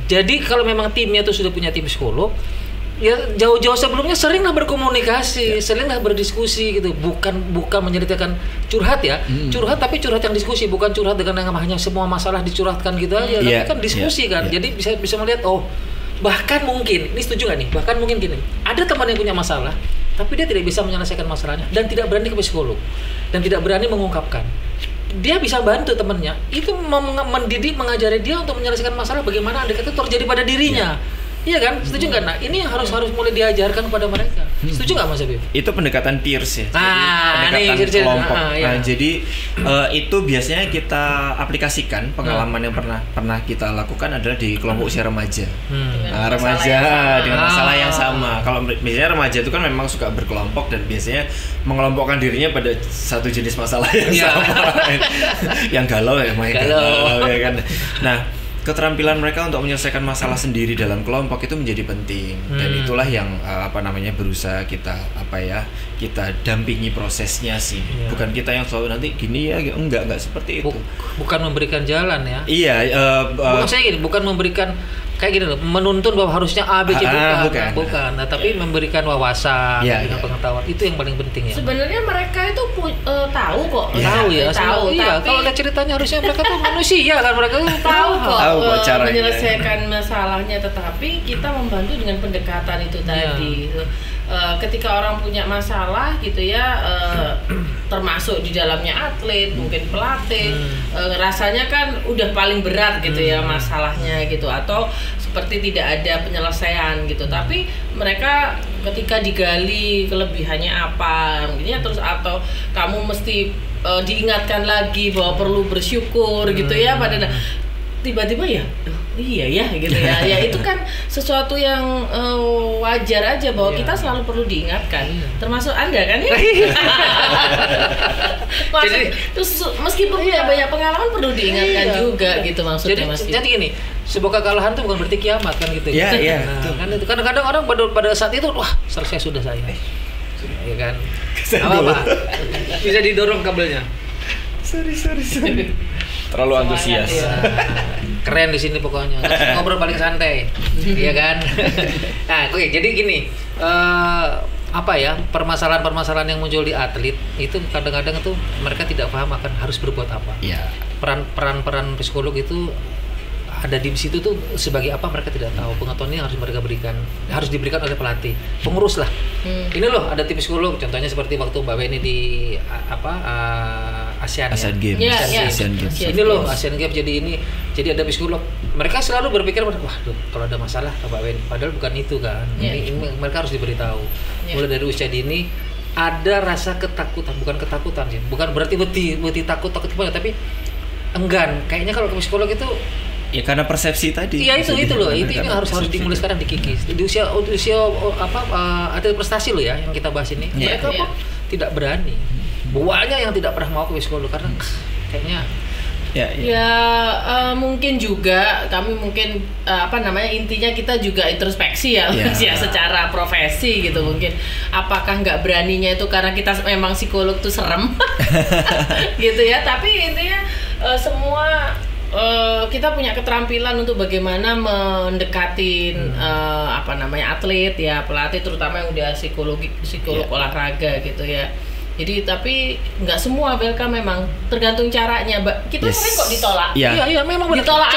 Jadi kalau memang timnya itu sudah punya tim psikolog, ya jauh-jauh sebelumnya seringlah berkomunikasi, seringlah berdiskusi gitu, bukan menceritakan curhat ya, curhat tapi curhat yang diskusi, bukan curhat dengan yang hanya semua masalah dicurhatkan gitu aja, tapi kan diskusi kan, jadi bisa melihat bahkan mungkin, ini setuju nggak nih, bahkan mungkin gini, ada teman yang punya masalah, tapi dia tidak bisa menyelesaikan masalahnya dan tidak berani ke psikolog dan tidak berani mengungkapkan. Dia bisa bantu temannya, itu mendidik, mengajari dia untuk menyelesaikan masalah bagaimana andai kata terjadi pada dirinya. Iya kan? Setuju nggak? Nah, ini yang harus mulai diajarkan kepada mereka. Setuju nggak Mas Habib? Itu pendekatan peers ya. Pendekatan kelompok. Jadi itu biasanya kita aplikasikan, pengalaman yang pernah kita lakukan adalah di kelompok usia remaja. Remaja dengan masalah yang sama. Kalau biasanya remaja itu kan memang suka berkelompok dan biasanya mengelompokkan dirinya pada satu jenis masalah yang sama. Yang galau ya, galau ya kan. Nah, keterampilan mereka untuk menyelesaikan masalah sendiri dalam kelompok itu menjadi penting dan itulah yang berusaha kita kita dampingi prosesnya sih. Bukan kita yang selalu nanti gini ya, enggak seperti itu. Bukan memberikan jalan ya. Iya, bukan saya gini, bukan memberikan kayak gini loh, menuntun bahwa harusnya A, B, C, bukan. Nah, tapi memberikan wawasan, dengan pengetahuan itu yang paling penting ya. Sebenarnya mereka itu tahu kok. Tahu ya, tahu. Iya, kalau ada ceritanya harusnya mereka tuh manusia kan, mereka tuh tahu kok caranya menyelesaikan masalahnya, tetapi kita membantu dengan pendekatan itu tadi. Ketika orang punya masalah gitu ya, termasuk di dalamnya atlet, mungkin pelatih, rasanya kan udah paling berat gitu ya masalahnya gitu, atau seperti tidak ada penyelesaian gitu. Tapi mereka ketika digali kelebihannya apa, mungkin ya, terus atau kamu mesti diingatkan lagi bahwa perlu bersyukur gitu ya, pada tiba-tiba ya iya ya gitu ya. Ya itu kan sesuatu yang wajar aja bahwa kita selalu perlu diingatkan, termasuk Anda kan ya. Jadi terus meskipun punya banyak pengalaman perlu diingatkan juga gitu maksudnya Mas. Jadi gini, sebuah kekalahan itu bukan berarti kiamat kan gitu. Iya. Kan itu kadang-kadang orang pada saat itu wah selesai sudah saya. Ya kan. Apa? Bisa didorong kabelnya. Sorry. Terlalu antusias. Keren di sini pokoknya. Ngobrol paling santai. Iya kan? Nah, oke, jadi gini, permasalahan-permasalahan yang muncul di atlet itu kadang-kadang itu mereka tidak paham akan harus berbuat apa. Iya. Peran psikolog itu ada di situ tuh sebagai apa mereka tidak tahu. Pengetahuannya harus mereka harus diberikan oleh pelatih, pengurus lah. Ini loh ada tim psikolog, contohnya seperti waktu Mbak Weni di Asian Games. Ini loh Asian Games jadi ada psikolog. Mereka selalu berpikir wah kalau ada masalah ke Mbak Weni, padahal bukan itu kan. Ini mereka harus diberitahu. Mulai dari usia dini ada rasa ketakutan, bukan ketakutan sih. Bukan berarti beti takut banget, tapi enggan. Kayaknya kalau ke psikolog itu ya karena persepsi tadi. Iya itu loh. Itu harus dimulai sekarang dikikis. Di usia atlet prestasi loh ya yang kita bahas ini. Mereka tidak berani. Banyak yang tidak pernah mau ke psikolog karena kayaknya mungkin juga kami intinya kita juga introspeksi ya secara profesi gitu. Mungkin apakah nggak beraninya itu karena kita memang psikolog tuh serem gitu ya, tapi intinya semua kita punya keterampilan untuk bagaimana mendekatin atlet ya, pelatih terutama yang udah psikolog olahraga gitu ya. Jadi tapi nggak semua welcome, memang tergantung caranya. Kita sering kok ditolak. Iya memang ditolak.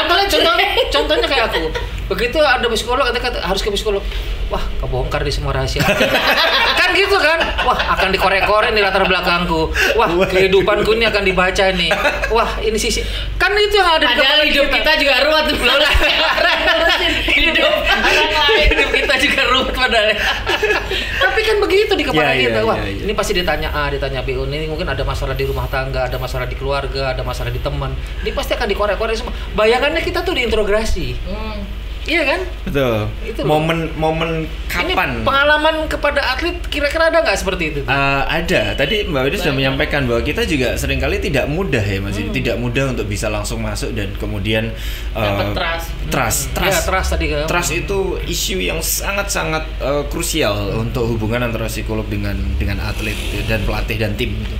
Contohnya kayak aku. Begitu ada psikolog kata harus ke psikolog. Wah, kebongkar di semua rahasia. Kan gitu kan? Wah, akan dikorek-korek di latar belakangku. Wah, kehidupanku ini akan dibaca nih. Wah, ini sisi. Kan itu yang ada di kepala hidup kita juga ruwet belum lah. Hidup kita juga ruwet padahal. Tapi kan begitu di kepala kita. Wah, ini pasti ditanya A, ditanya B. Ini mungkin ada masalah di rumah tangga, ada masalah di keluarga, ada masalah di teman. Ini pasti akan dikorek-korek semua. Bayangannya kita tuh diinterogasi. Iya kan? Betul. Itu momen kapan? Ini pengalaman kepada atlet kira-kira ada nggak seperti itu? Ada. Tadi Mbak Widi sudah menyampaikan bahwa kita juga seringkali tidak mudah ya Mas. Tidak mudah untuk bisa langsung masuk dan kemudian trust itu isu yang sangat-sangat krusial untuk hubungan antara psikolog dengan atlet dan pelatih dan tim gitu.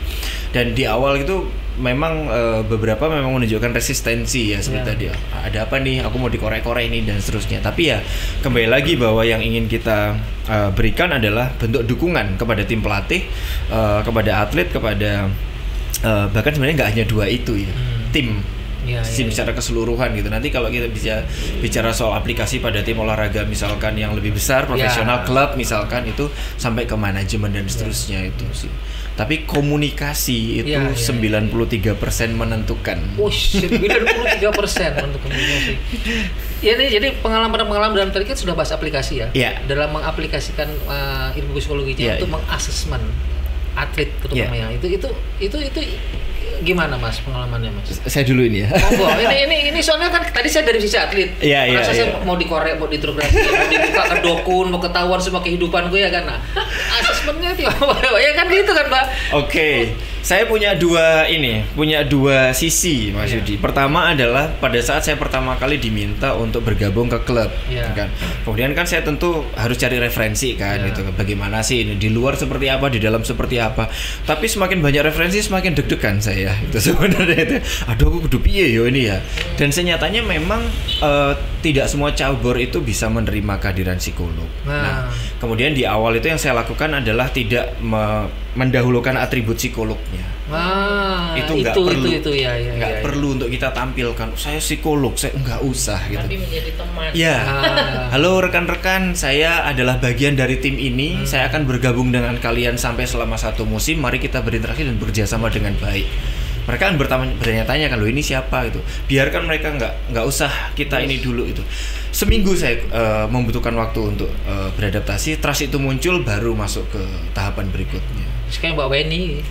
Dan di awal itu memang beberapa memang menunjukkan resistensi ya seperti tadi. Ada apa nih? Aku mau dikorek-korek ini dan seterusnya. Tapi ya kembali lagi bahwa yang ingin kita berikan adalah bentuk dukungan kepada tim pelatih, kepada atlet, kepada bahkan sebenarnya nggak hanya dua itu ya. Tim secara keseluruhan gitu. Nanti kalau kita bisa bicara soal aplikasi pada tim olahraga misalkan yang lebih besar, profesional, klub misalkan, itu sampai ke manajemen dan seterusnya itu sih. Tapi komunikasi itu 93% menentukan. 93% menentukan komunikasi. Ya nih, jadi pengalaman dalam tadi kan sudah bahas aplikasi ya. Dalam mengaplikasikan ilmu psikologinya untuk mengasesmen atlet terutama ya. Itu gimana Mas pengalamannya Mas? Saya dulu ini ya. Ini soalnya kan tadi saya dari sisi atlet. Merasa saya mau dikorek, mau diinterogasi, mau dibuka ke dokun, mau ketahuan semua kehidupan gue ya kan. Nah, asesmennya ya kan gitu kan Pak. Oke. Saya punya dua sisi Mas Yudi. Pertama adalah pada saat saya pertama kali diminta untuk bergabung ke klub kan. Kemudian kan saya tentu harus cari referensi kan gitu. Bagaimana sih ini di luar seperti apa, di dalam seperti apa. Tapi semakin banyak referensi semakin deg-degan saya itu sebenarnya itu. Aduh aku kudu piye yo ini ya. Dan senyatanya memang tidak semua cabur itu bisa menerima kehadiran psikolog. Nah, kemudian di awal itu yang saya lakukan adalah tidak mendahulukan atribut psikolognya. Itu nggak perlu, nggak perlu untuk kita tampilkan. Saya psikolog, saya nggak usah gitu. Tapi menjadi teman. Ya, halo rekan-rekan, saya adalah bagian dari tim ini. Saya akan bergabung dengan kalian sampai selama 1 musim. Mari kita berinteraksi dan bekerjasama dengan baik. Mereka kan bertanya-tanya kan, lo ini siapa gitu. Biarkan mereka nggak usah kita ini dulu itu. Seminggu saya membutuhkan waktu untuk beradaptasi. Trust itu muncul, baru masuk ke tahapan berikutnya. Sekarang Mbak Weni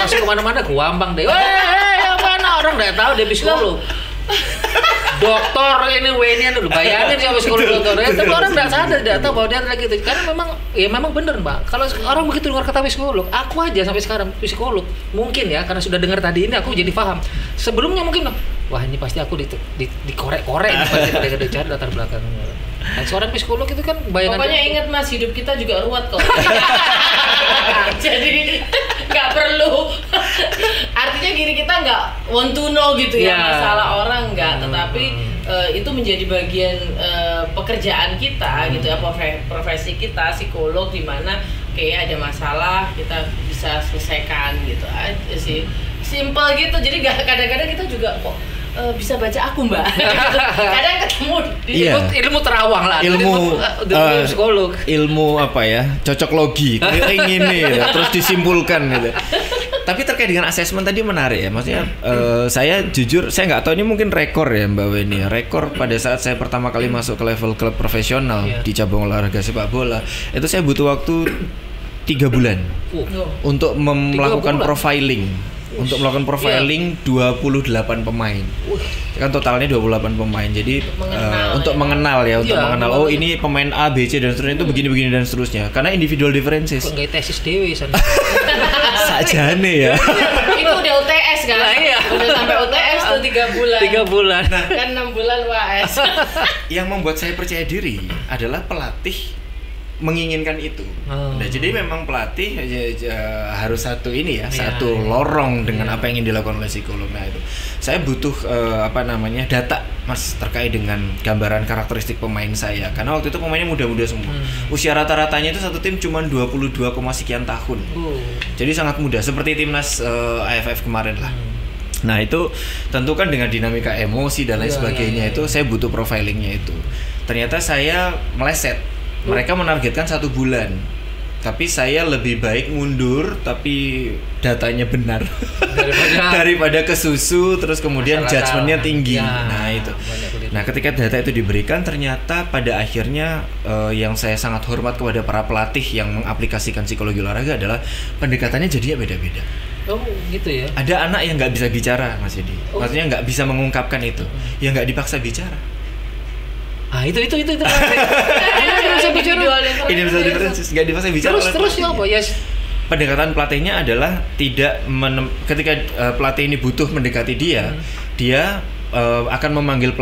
masuk kemana-mana gampang deh. Mana orang nggak tahu dia psikolog. Dokter ini Weni udah bayangin siapa psikolog dokter. Tapi orang nggak sadar, tidak tahu bahwa dia lagi itu. Karena memang bener Mbak. Kalau orang begitu dengar kata psikolog, aku aja sampai sekarang psikolog. Mungkin ya karena sudah dengar tadi ini aku jadi paham. Sebelumnya mungkin wah ini pasti aku dikorek-korek pasti ada cari latar belakangnya. Nah, seorang psikolog itu kan bayangan. Pokoknya ingat Mas, hidup kita juga ruwet kok. Jadi nggak perlu. Artinya gini, kita nggak want to know gitu ya masalah orang nggak, tetapi itu menjadi bagian pekerjaan kita gitu ya, profesi kita psikolog, di mana kayak ada masalah kita bisa selesaikan gitu aja sih, simple gitu. Jadi kadang-kadang kita juga kok bisa baca aku Mbak. Kadang ketemu ilmu terawang lah, ilmu psikolog, ilmu apa ya, cocok logi, ini terus disimpulkan gitu. Tapi terkait dengan asesmen tadi menarik ya, maksudnya saya jujur saya nggak tahu ini mungkin rekor ya Mbak Weni, rekor pada saat saya pertama kali masuk ke level klub profesional di cabang olahraga sepak bola itu saya butuh waktu 3 bulan untuk melakukan profiling. Untuk melakukan profiling 28 pemain. Kan totalnya 28 pemain. Jadi untuk mengenal oh ini pemain A, B, C dan seterusnya itu begini-begini dan seterusnya. Karena individual differences. Enggak tesis dewe sana. Sajane ya. Itu udah UTS kan? Iya. Udah sampai UTS tuh 3 bulan. 3 bulan. Nah, kan 6 bulan UAS. Yang membuat saya percaya diri adalah pelatih menginginkan itu. Nah, jadi memang pelatih harus satu lorong dengan apa yang ingin dilakukan oleh psikolog. Nah, itu saya butuh data Mas terkait dengan gambaran karakteristik pemain saya, karena waktu itu pemainnya muda-muda semua. Usia rata-ratanya itu satu tim cuma 22, sekian tahun. Jadi sangat muda, seperti timnas AFF kemarin lah. Nah, itu tentu kan dengan dinamika emosi dan lain sebagainya itu saya butuh profilingnya itu. Ternyata saya meleset. Mereka menargetkan 1 bulan, tapi saya lebih baik mundur tapi datanya benar daripada kesusu terus kemudian judgementnya tinggi. Nah itu. Nah ketika data itu diberikan, ternyata pada akhirnya yang saya sangat hormat kepada para pelatih yang mengaplikasikan psikologi olahraga adalah pendekatannya jadinya beda-beda. Oh gitu ya. Ada anak yang nggak bisa bicara Mas Yedi, maksudnya nggak bisa mengungkapkan itu, ya nggak dipaksa bicara. Itu. Ini bisa differences, nggak dipaksa bicara. Terus apa ya? Pendekatan pelatihnya adalah tidak ketika pelatih ini butuh mendekati dia, dia akan memanggil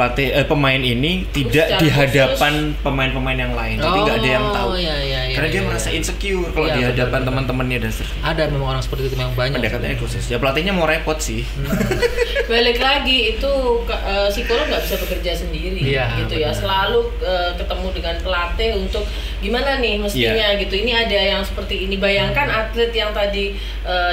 pemain ini tidak di hadapan pemain-pemain yang lain, jadi nggak ada yang tahu. Karena dia merasa insecure kalau di hadapan teman-temannya dan seterusnya. Ada memang orang seperti itu, memang banyak. Pendekatannya khusus. Ya pelatihnya mau repot sih. Balik lagi itu psikolog nggak bisa bekerja sendiri, gitu ya. Selalu ketemu dengan pelatih untuk gimana nih mestinya gitu. Ini ada yang seperti ini. Bayangkan atlet yang tadi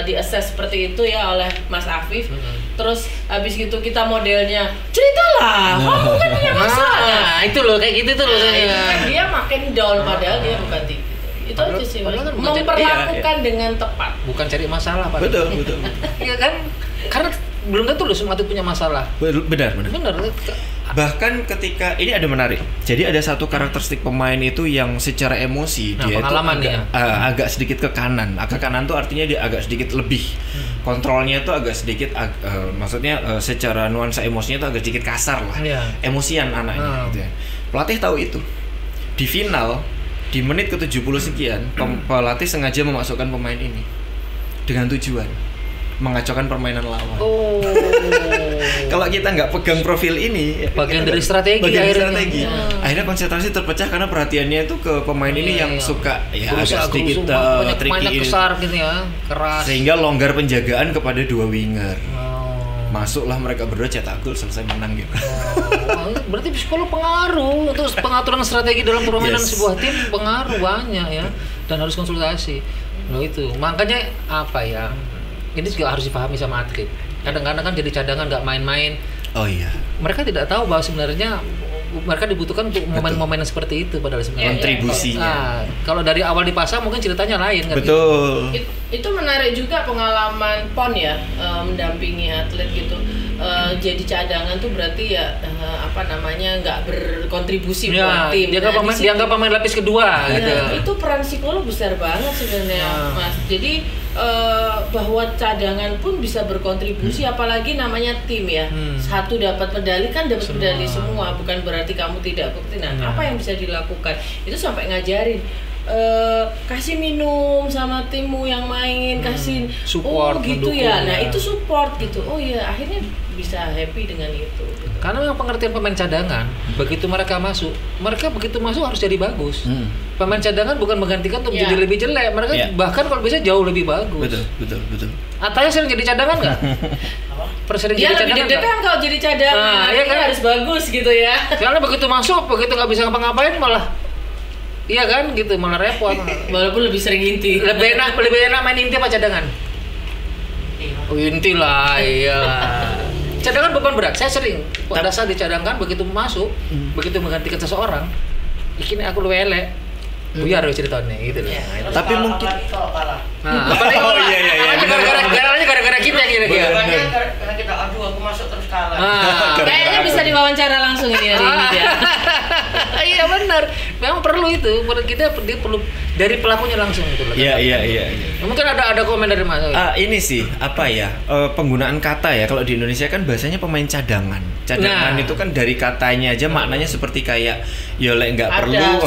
di-assess seperti itu ya oleh Mas Afif. Terus habis gitu kita modelnya ceritalah, kamu kan punya masalah. Itu loh kayak gitu tuh loh. Kan dia makin down padahal dia bukan gitu. Itu aja sih, memperlakukan dengan tepat. Bukan cari masalah, Pak. Betul. Iya kan? Karena belum tentu loh semua itu punya masalah. Benar. Bahkan ketika ini ada menarik. Jadi ada satu karakteristik pemain itu yang secara emosi dia itu agak sedikit ke kanan. Ke kanan tuh artinya dia agak sedikit lebih. Kontrolnya tuh agak sedikit maksudnya secara nuansa emosinya tuh agak sedikit kasar lah. Emosian anaknya gitu ya. Pelatih tahu itu. Di final di menit ke-70 sekian, pelatih sengaja memasukkan pemain ini dengan tujuan mengacaukan permainan lawan. Kalau kita nggak pegang profil ini, bagian dari strategi. Akhirnya konsentrasi terpecah karena perhatiannya itu ke pemain ini yang suka agak sedikit tricky besar gitu ya, keras. Sehingga longgar penjagaan kepada 2 winger. Masuklah mereka berdua cetak gol, selesai menang gitu. Berarti psikolog pengaruh untuk pengaturan strategi dalam permainan sebuah tim, pengaruh banyak ya, dan harus konsultasi. Nah itu makanya apa ya, ini juga harus dipahami sama atlet. Kadang-kadang kan jadi cadangan nggak main-main. Oh iya. Mereka tidak tahu bahwa sebenarnya mereka dibutuhkan untuk momen-momen seperti itu padahal sebenarnya. Kontribusinya. Nah, kalau dari awal dipasang mungkin ceritanya lain kan. Betul. Itu menarik juga pengalaman PON ya, mendampingi atlet gitu. Jadi cadangan tuh berarti ya nggak berkontribusi buat tim. Dianggap pemain lapis kedua gitu. Itu peran psikolog besar banget sebenarnya, Mas. Jadi bahwa cadangan pun bisa berkontribusi, apalagi namanya tim ya. Satu dapat medali kan dapat medali semua, bukan berarti kamu tidak bukti. Nah, apa yang bisa dilakukan? Itu sampai ngajarin kasih minum sama timmu yang main, kasih support, gitu ya. Nah, itu support gitu. Oh ya, akhirnya bisa happy dengan itu. Gitu. Karena yang pengertian pemain cadangan, begitu mereka masuk harus jadi bagus. Pemain cadangan bukan menggantikan untuk jadi lebih jelek. Mereka bahkan kalau bisa jauh lebih bagus. Betul. Atanya sering jadi cadangan nggak? Sering jadi cadangan nggak? Kan kalau jadi cadangan, iya kan harus bagus gitu ya. Karena begitu masuk, begitu nggak bisa ngapa-ngapain malah. Iya kan, gitu malah repot. Walaupun lebih sering inti. Lebih enak main inti apa cadangan? Inti lah, iya. Cadangan beban berat. Saya sering pada saat dicadangkan begitu masuk, begitu menggantikan seseorang, ini aku lebih elek. Buyar ceritanya gitu loh. Tapi mungkin kalau kalah. Apalagi kalau gara-gara kita kira-kira. Karena kita aku masuk terus kalah. Kayaknya bisa diwawancara langsung ini hari ini ya. Iya benar. Memang perlu itu. Dia perlu dari pelakunya langsung itu loh. Iya. Mungkin ada komen dari Mas. Ini sih penggunaan kata ya. Kalau di Indonesia kan bahasanya pemain cadangan. Cadangan itu kan dari katanya aja maknanya seperti kayak ya lek nggak perlu.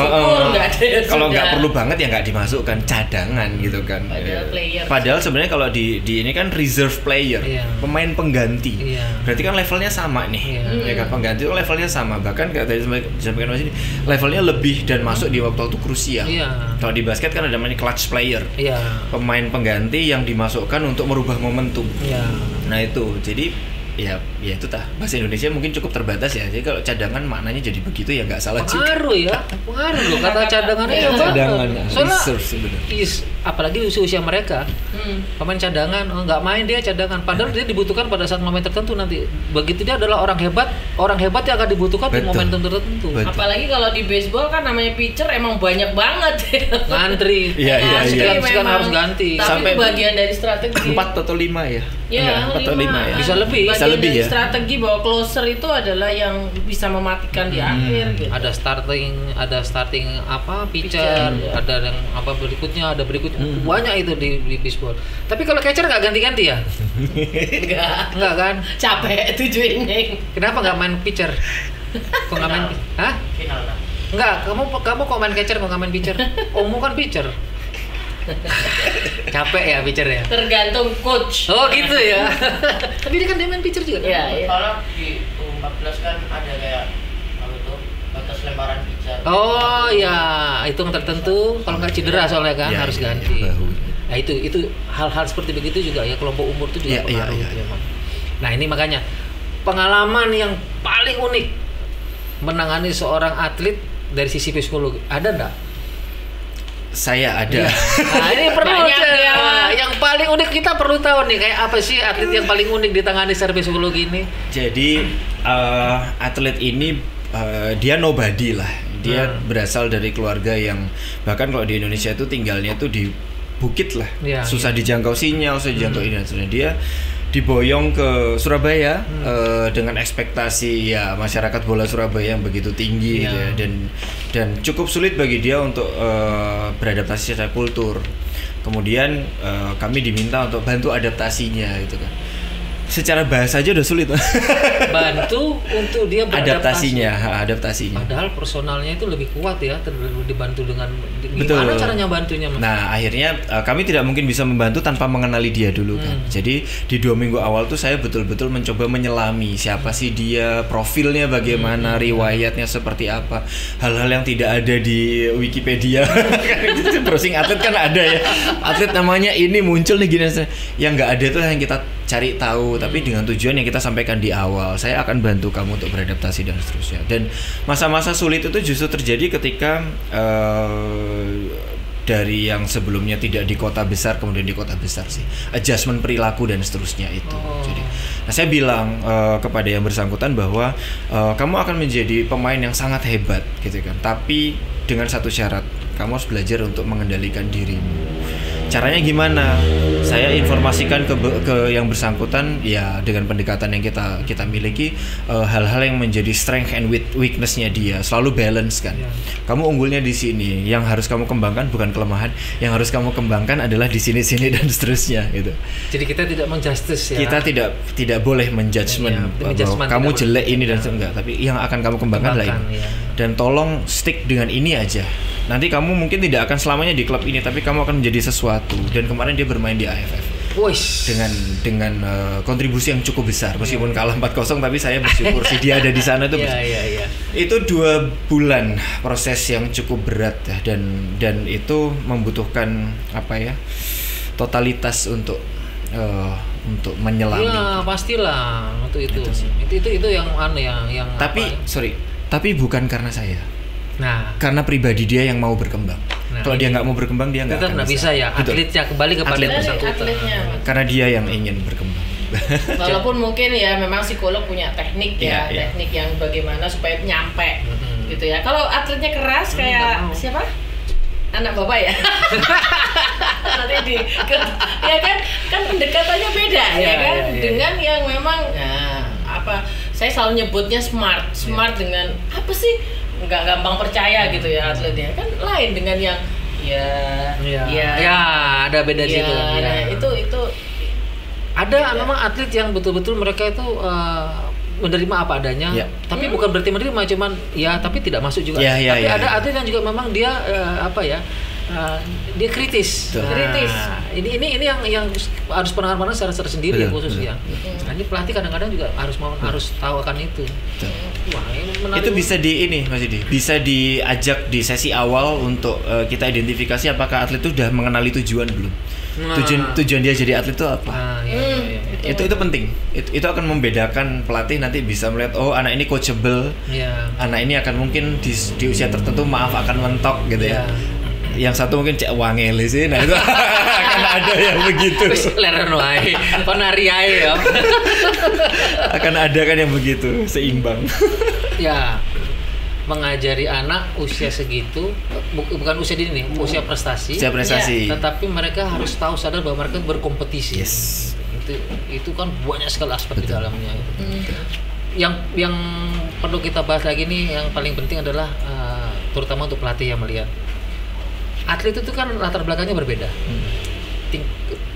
Kalau nggak perlu banget ya nggak dimasukkan, cadangan gitu kan. Padahal sebenarnya kalau di ini kan reserve player, pemain pengganti. Berarti kan levelnya sama nih. Ya kan pengganti itu levelnya sama. Bahkan kayak tadi disampaikan Mas ini, levelnya lebih dan masuk di waktu krusial. Kalau di basket kan ada namanya clutch player. Pemain pengganti yang dimasukkan untuk merubah momentum. Nah itu. Jadi ya itu bahasa Indonesia mungkin cukup terbatas ya. Jadi kalau cadangan maknanya jadi begitu ya nggak salah juga. Pengaruh loh kata cadangannya ya. Cadangan reserve sebenarnya. Apalagi usia mereka. Pemain cadangan nggak main dia cadangan. Padahal dia dibutuhkan pada saat momen tertentu nanti. Begitu dia adalah orang hebat yang akan dibutuhkan di momentum tertentu. Apalagi kalau di baseball kan namanya pitcher emang banyak banget. Ngantri. Iya. Sekian harus ganti. Tapi sampai itu bagian dari strategi. 4 atau 5 ya. 4 atau 5 ya. Bisa lebih. Dari strategi bahwa closer itu adalah yang bisa mematikan di akhir gitu. Ada starting pitcher, ada yang berikutnya, banyak itu di baseball. Tapi kalau catcher nggak ganti-ganti ya? Enggak kan? Capek 7 inning. Kenapa nggak main pitcher? Kok nggak main? Hah? Final lah. Enggak, kamu kok main catcher, kok nggak main pitcher? Kamu kan pitcher. Capek ya pitcher ya? Tergantung coach. Oh gitu ya. Tapi dia kan main pitcher juga kan? Iya. Kalau di U14 kan ada kayak batas lemparan pitcher. Oh iya, hitung tertentu. Kalau nggak cedera soalnya kan harus ganti. Nah itu hal-hal seperti begitu juga ya, kelompok umur itu juga pengaruh. Nah ini makanya pengalaman yang paling unik menangani seorang atlet dari sisi psikologi ada nggak? Saya ada. Nah ini perlu yang paling unik, kita perlu tahu nih kayak apa sih atlet yang paling unik ditangani secara psikologi ini. Jadi atlet ini dia nobody lah. Dia berasal dari keluarga yang bahkan kalau di Indonesia itu tinggalnya tuh di bukit lah, susah dijangkau sinyal, susah dijangkau ini dan sebagainya. Dia diboyong ke Surabaya dengan ekspektasi ya masyarakat bola Surabaya yang begitu tinggi gitu ya, dan cukup sulit bagi dia untuk beradaptasi secara kultur. Kemudian kami diminta untuk bantu adaptasinya gitu kan. Secara bahasa aja udah sulit. Bantu untuk dia beradaptasi. Adaptasinya. Padahal personalnya itu lebih kuat ya, dibantu dengan gimana caranya bantunya? Nah akhirnya kami tidak mungkin bisa membantu tanpa mengenali dia dulu kan. Jadi di 2 minggu awal tuh saya betul-betul mencoba menyelami siapa sih dia, profilnya bagaimana, riwayatnya seperti apa, hal-hal yang tidak ada di Wikipedia. Browsing atlet kan ada ya, atlet namanya ini muncul nih gini, yang nggak ada tuh yang kita cari tahu. tapi dengan tujuan yang kita sampaikan di awal. Saya akan bantu kamu untuk beradaptasi dan seterusnya. Dan masa-masa sulit itu justru terjadi ketika dari yang sebelumnya tidak di kota besar kemudian di kota besar sih, adjustment perilaku dan seterusnya itu. Jadi, saya bilang kepada yang bersangkutan bahwa kamu akan menjadi pemain yang sangat hebat gitu kan, tapi dengan satu syarat, kamu harus belajar untuk mengendalikan dirimu. Caranya gimana? Saya informasikan ke yang bersangkutan ya dengan pendekatan yang kita miliki, hal-hal yang menjadi strength and weakness-nya dia, selalu balance kan. Kamu unggulnya di sini, yang harus kamu kembangkan bukan kelemahan, yang harus kamu kembangkan adalah di sini dan seterusnya gitu. Jadi kita tidak menjustice ya. Kita tidak boleh menjudgment bahwa kamu jelek ini dan enggak, tapi yang akan kamu kembangkan lain. Ya. Dan tolong stick dengan ini aja. Nanti kamu mungkin tidak akan selamanya di klub ini, tapi kamu akan menjadi sesuatu. Dan kemarin dia bermain di AFF dengan kontribusi yang cukup besar, meskipun kalah 4-0, tapi saya bersyukur sih dia ada di sana tuh. Itu 2 bulan proses yang cukup berat ya, dan itu membutuhkan totalitas untuk menyelami. Ya pastilah itu yang aneh yang. Tapi bukan karena saya. Nah, karena pribadi dia yang mau berkembang. Kalau dia nggak mau berkembang, dia nggak akan bisa ya. Atletnya kembali kepada bersangkutan. Karena dia yang ingin berkembang. Walaupun mungkin ya memang psikolog punya teknik teknik yang bagaimana supaya nyampe gitu ya. Kalau atletnya keras kayak siapa? Anak bapak ya. Nanti ya kan pendekatannya beda ya kan dengan yang memang saya selalu nyebutnya smart dengan apa sih? Nggak gampang percaya gitu ya atletnya, kan lain dengan yang ada beda situ. Nah, itu ada memang atlet yang betul-betul mereka itu menerima apa adanya, tapi bukan berarti menerima, cuman tapi tidak masuk juga. Tapi ada atlet yang juga memang dia dia kritis. Ini yang harus penanganan secara tersendiri ya khususnya. Nah, ini pelatih kadang-kadang juga harus tahu akan itu. Wah, itu bisa Mas Yudi, bisa diajak di sesi awal untuk kita identifikasi apakah atlet itu sudah mengenali tujuan belum. Tujuan dia jadi atlet itu apa? Itu penting. Itu akan membedakan pelatih nanti bisa melihat anak ini coachable. Anak ini akan mungkin di usia tertentu akan mentok gitu ya. Yang satu mungkin cek wangele sih, nah itu akan ada yang begitu. Leren wae, penari ae ya. Akan ada kan yang begitu, seimbang. Ya, mengajari anak usia segitu, bukan usia dini nih, usia prestasi. Usia prestasi. Tetapi mereka harus tahu sadar bahwa mereka berkompetisi. Itu kan banyak sekali aspek di dalamnya. Yang perlu kita bahas lagi nih, yang paling penting adalah terutama untuk pelatih yang melihat. Atlet itu kan latar belakangnya berbeda.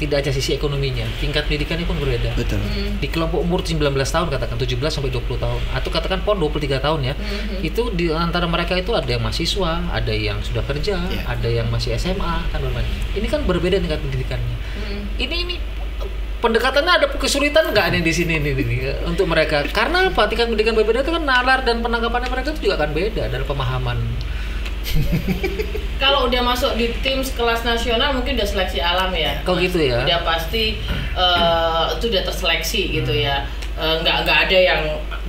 Tidak aja sisi ekonominya, tingkat pendidikannya pun berbeda. Betul. Di kelompok umur 19 tahun katakan 17 sampai 20 tahun atau katakan PON 23 tahun ya. Itu di antara mereka itu ada yang mahasiswa, ada yang sudah kerja, ada yang masih SMA kan bermain. Ini kan berbeda tingkat pendidikannya. Ini pendekatannya ada kesulitan nggak nih di sini nih untuk mereka? Karena apa? Tingkat pendidikan berbeda itu kan nalar dan penangkapannya mereka itu juga akan beda dan pemahaman. Kalau udah masuk di tim kelas nasional mungkin udah seleksi alam ya. Kok gitu ya? Udah pasti itu udah terseleksi gitu ya. Nggak ada yang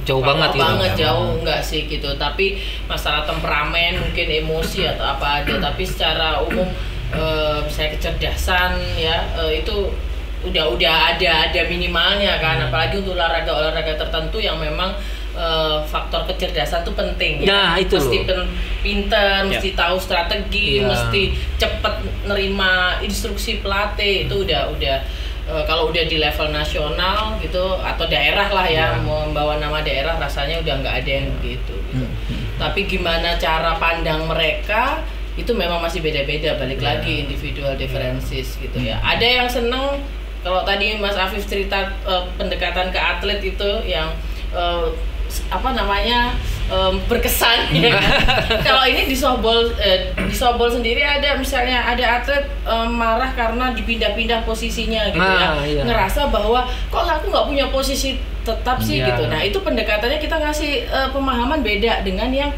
jauh banget enggak sih gitu. Tapi masalah temperamen mungkin emosi atau apa ada. Tapi secara umum misalnya kecerdasan ya itu udah ada minimalnya kan. Apalagi untuk olahraga tertentu yang memang faktor kecerdasan itu penting ya. Itu mesti pinter, mesti tahu strategi, mesti cepet nerima instruksi pelatih. Itu udah kalau udah di level nasional gitu atau daerah lah ya, membawa nama daerah rasanya udah nggak ada yang begitu gitu. Tapi gimana cara pandang mereka itu memang masih beda-beda, balik lagi individual differences gitu ya. Ada yang seneng kalau tadi Mas Afif cerita pendekatan ke atlet itu yang berkesan ya. Kalau ini di softball sendiri ada misalnya ada atlet marah karena dipindah-pindah posisinya gitu ngerasa bahwa kok aku nggak punya posisi tetap sih gitu. Nah itu pendekatannya kita ngasih pemahaman beda dengan yang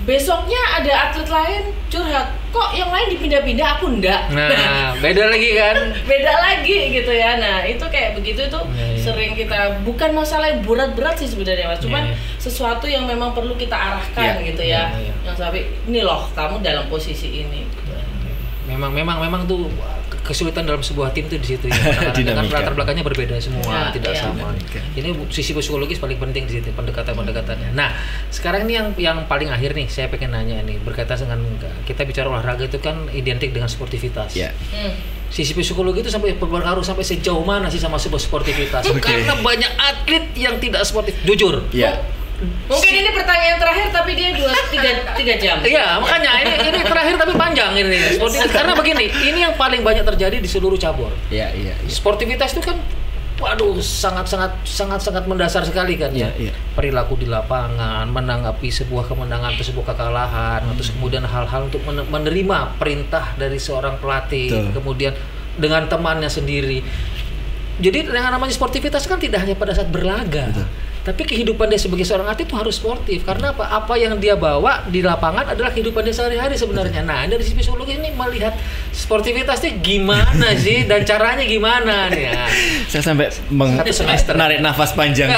besoknya ada atlet lain curhat, kok yang lain dipindah-pindah aku enggak. Nah, beda lagi kan? Beda lagi gitu ya. Nah, itu kayak begitu tuh sering kita, bukan masalah yang berat-berat sih sebenarnya Mas, cuman sesuatu yang memang perlu kita arahkan gitu ya. Yang sampai ini loh kamu dalam posisi ini. Memang tuh kesulitan dalam sebuah tim tuh di situ ya. Karena kan latar belakangnya berbeda semua, tidak sama. Ini sisi psikologis paling penting di situ, pendekatan-pendekatannya. Nah, sekarang ini yang paling akhir nih, saya pengen nanya nih, berkaitan dengan kita bicara olahraga itu kan identik dengan sportivitas. Sisi psikologi itu sampai berpengaruh sampai sejauh mana sih sama sebuah sportivitas? Karena banyak atlet yang tidak sportif, jujur. Mungkin ini pertanyaan terakhir tapi dia 3 jam. Iya, makanya ini terakhir tapi panjang ini. Karena begini, ini yang paling banyak terjadi di seluruh cabur. Iya. Sportivitas itu kan waduh sangat mendasar sekali kan ya. Perilaku di lapangan, menanggapi sebuah kemenangan atau sebuah kekalahan, terus kemudian hal-hal untuk menerima perintah dari seorang pelatih, kemudian dengan temannya sendiri. Jadi yang namanya sportivitas kan tidak hanya pada saat berlaga. Tapi kehidupan dia sebagai seorang atlet itu harus sportif. Karena apa? Apa yang dia bawa di lapangan adalah kehidupan dia sehari-hari sebenarnya. Nah, dari sisi psikologi ini melihat sportivitasnya gimana sih dan caranya gimana nih ya. Saya sampai menarik nafas panjang.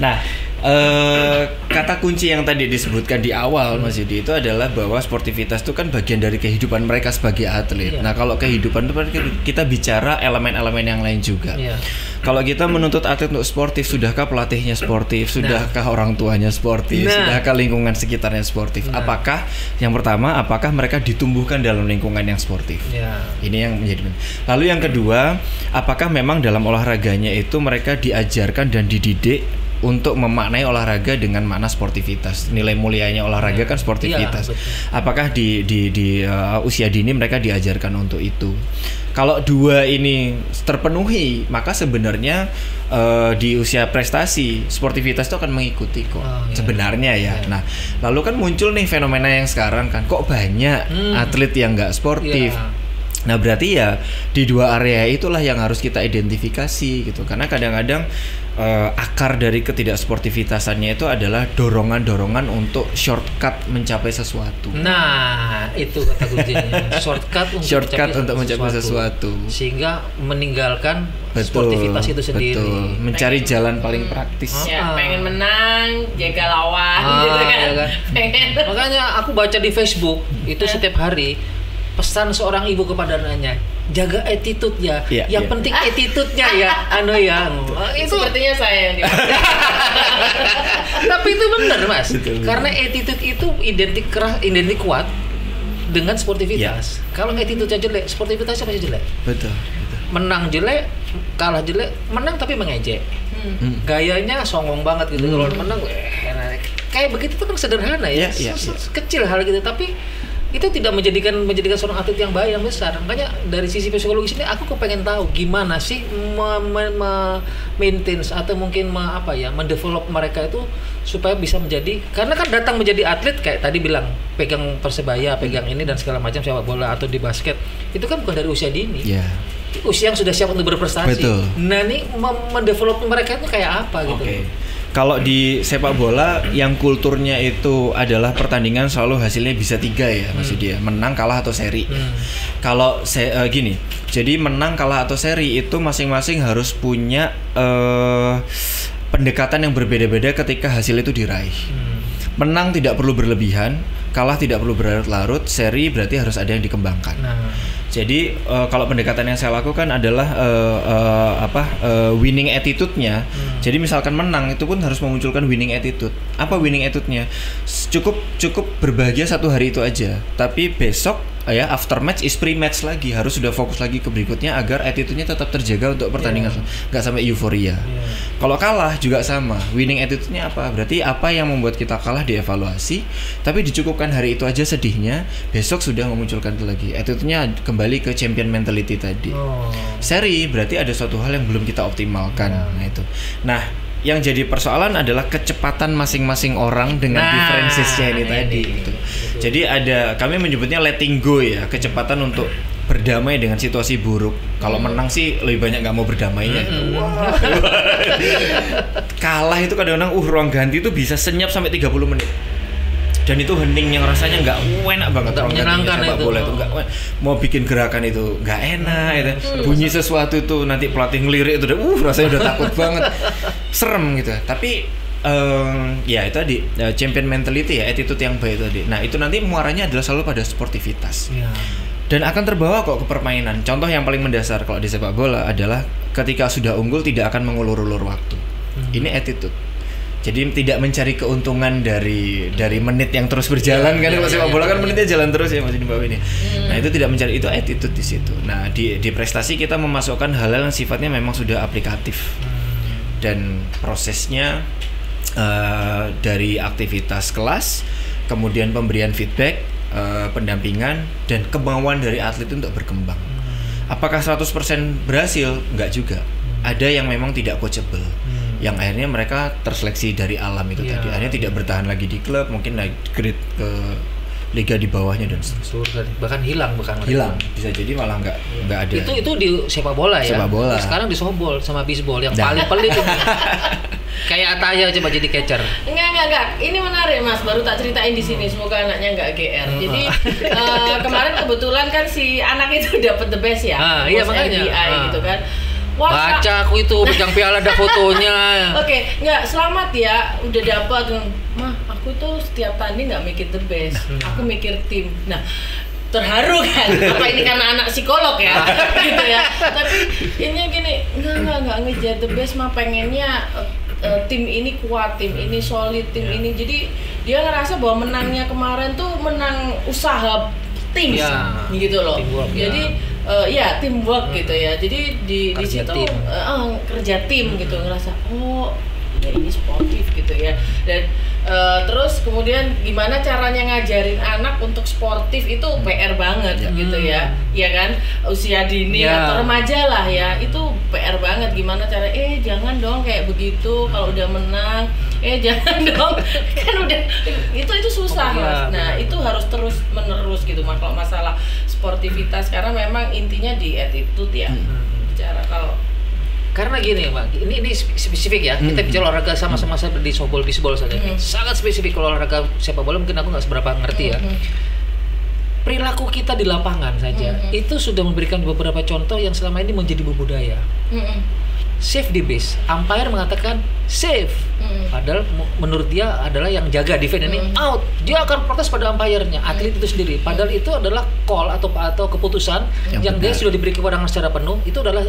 Nah, kata kunci yang tadi disebutkan di awal Mas Yudi itu adalah bahwa sportivitas itu kan bagian dari kehidupan mereka sebagai atlet. Nah, kalau kehidupan itu kita bicara elemen-elemen yang lain juga. Kalau kita menuntut atlet untuk sportif, sudahkah pelatihnya sportif? Sudahkah orang tuanya sportif? Sudahkah lingkungan sekitarnya sportif? Apakah yang pertama, apakah mereka ditumbuhkan dalam lingkungan yang sportif? Ini yang menjadi. Lalu yang kedua, apakah memang dalam olahraganya itu mereka diajarkan dan dididik untuk memaknai olahraga dengan makna sportivitas. Nilai mulianya olahraga kan sportivitas. Apakah di usia dini mereka diajarkan untuk itu? Kalau dua ini terpenuhi, maka sebenarnya di usia prestasi sportivitas itu akan mengikuti kok. Sebenarnya ya. Nah, lalu kan muncul nih fenomena yang sekarang kan, kok banyak atlet yang nggak sportif. Nah, berarti ya di dua area itulah yang harus kita identifikasi gitu. Karena kadang-kadang akar dari ketidaksportivitasannya itu adalah dorongan-dorongan untuk shortcut mencapai sesuatu. Nah, itu kata kuncinya. Shortcut untuk mencapai sesuatu. Sehingga meninggalkan sportivitas itu sendiri. Betul. Mencari jalan paling praktis. Pengen menang, jaga lawan gitu kan. Makanya aku baca di Facebook itu setiap hari pesan seorang ibu kepada anaknya, jaga attitude ya. Yang penting attitude-nya ya, itu sepertinya saya yang dimaksud. Tapi itu benar Mas. Karena attitude itu identik kuat dengan sportivitas. Kalau attitude-nya jelek, sportivitasnya pasti jelek. Betul. Menang jelek, kalah jelek, menang tapi mengejek. Gayanya songong banget gitu. Kalau menang kayak begitu tuh kan sederhana ya. Kecil hal gitu, tapi itu tidak menjadikan seorang atlet yang baik, yang besar. Makanya dari sisi psikologis ini aku kepengen tahu gimana sih maintain atau mungkin mendevelop mereka itu supaya bisa menjadi, karena kan datang menjadi atlet kayak tadi bilang pegang Persebaya, pegang ini dan segala macam sepak bola atau di basket itu kan bukan dari usia dini. Usia yang sudah siap untuk berprestasi. Betul. Nah, ini mendevelop mereka itu kayak apa gitu. Kalau di sepak bola yang kulturnya itu adalah pertandingan selalu hasilnya bisa 3 ya Mas Yudi, menang, kalah atau seri. Kalau gini, jadi menang, kalah atau seri itu masing-masing harus punya pendekatan yang berbeda-beda ketika hasil itu diraih. Menang tidak perlu berlebihan, kalah tidak perlu berlarut-larut, seri berarti harus ada yang dikembangkan. Jadi kalau pendekatan yang saya lakukan adalah winning attitude-nya. Jadi misalkan menang itu pun harus memunculkan winning attitude. Apa winning attitude-nya? Cukup berbahagia satu hari itu aja. Tapi besok after match is pre-match lagi, harus sudah fokus lagi ke berikutnya agar attitude-nya tetap terjaga untuk pertandingan, nggak sampai euforia. Kalau kalah juga sama, winning attitude-nya apa? Berarti apa yang membuat kita kalah dievaluasi, tapi dicukupkan hari itu aja sedihnya, besok sudah memunculkan itu lagi. Attitude-nya kembali ke champion mentality tadi. Seri berarti ada suatu hal yang belum kita optimalkan. Nah itu. Nah, yang jadi persoalan adalah kecepatan masing-masing orang dengan differences-nya ini tadi gitu. Jadi kami menyebutnya letting go ya, kecepatan untuk berdamai dengan situasi buruk. Kalau menang sih lebih banyak nggak mau berdamainya. Wah. Kalah itu kadang-kadang ruang ganti itu bisa senyap sampai 30 menit. Dan itu hening yang rasanya nggak enak banget. Nggak menyenangkan sepak itu. bola itu nggak mau bikin gerakan itu nggak enak. Itu. Bunyi sesuatu itu nanti pelatih ngelirik itu udah rasanya udah takut banget, serem gitu. Tapi ya itu tadi champion mentality ya, attitude yang baik tadi. Nah itu nanti muaranya adalah selalu pada sportivitas. Ya. Dan akan terbawa kok ke permainan. Contoh yang paling mendasar kalau di sepak bola adalah ketika sudah unggul tidak akan mengulur-ulur waktu. Ini attitude. Jadi tidak mencari keuntungan dari menit yang terus berjalan kan. Kalau sepak bola kan menitnya jalan terus ya Mas di bawah ini. Nah itu tidak mencari, itu attitude di situ. Nah di prestasi kita memasukkan hal-hal yang sifatnya memang sudah aplikatif. Dan prosesnya dari aktivitas kelas, kemudian pemberian feedback, pendampingan, dan kemauan dari atlet untuk berkembang. Apakah 100% berhasil? Enggak juga. Ada yang memang tidak coachable, yang akhirnya mereka terseleksi dari alam itu tadi. Akhirnya tidak bertahan lagi di klub, mungkin naik grade ke liga di bawahnya dan seterusnya. Bahkan hilang. Bisa jadi malah nggak ada. Itu di sepak bola ya. Sepak bola. Sekarang di softball sama bisbol yang paling pelit itu. Kayak Ataya coba jadi catcher. Enggak. Ini menarik Mas, baru tak ceritain di sini. Semoga anaknya nggak GR. Jadi kemarin kebetulan kan si anak itu dapat the best ya. Iya makanya. MBI gitu kan. Wah, baca aku itu pegang piala ada fotonya. Oke, enggak, selamat ya udah dapat. Mah, aku tuh setiap tanding nggak mikir the best. Aku mikir tim. Nah, terharu kan, apa ini karena anak psikolog ya gitu ya, tapi ini gini, enggak ngejar the best mah, pengennya tim ini kuat, tim ini solid, tim ini, jadi dia ngerasa bahwa menangnya kemarin tuh menang usaha tim gitu loh, teamwork, jadi teamwork gitu ya, jadi di situ kerja tim gitu, ngerasa ya ini sportif gitu ya, dan terus kemudian gimana caranya ngajarin anak untuk sportif itu PR banget gitu ya, ya kan, usia dini atau remaja lah ya, itu PR banget, gimana cara jangan dong kayak begitu kalau udah menang, jangan dong kan udah itu susah Mas. Nah itu harus terus menerus gitu Mas, kalau masalah sportivitas, karena memang intinya di attitude ya, bicara kalau karena gini Pak, ini spesifik ya, kita bicara olahraga sama-sama di softball, bisbol saja, sangat spesifik. Kalau olahraga sepak bola mungkin aku nggak seberapa ngerti ya. Perilaku kita di lapangan saja itu sudah memberikan beberapa contoh yang selama ini menjadi budaya. Save di base, umpire mengatakan save, padahal menurut dia adalah yang jaga defense ini out, dia akan protes pada umpire-nya, atlet itu sendiri, padahal itu adalah call atau keputusan yang dia sudah diberi kewenangan secara penuh, itu adalah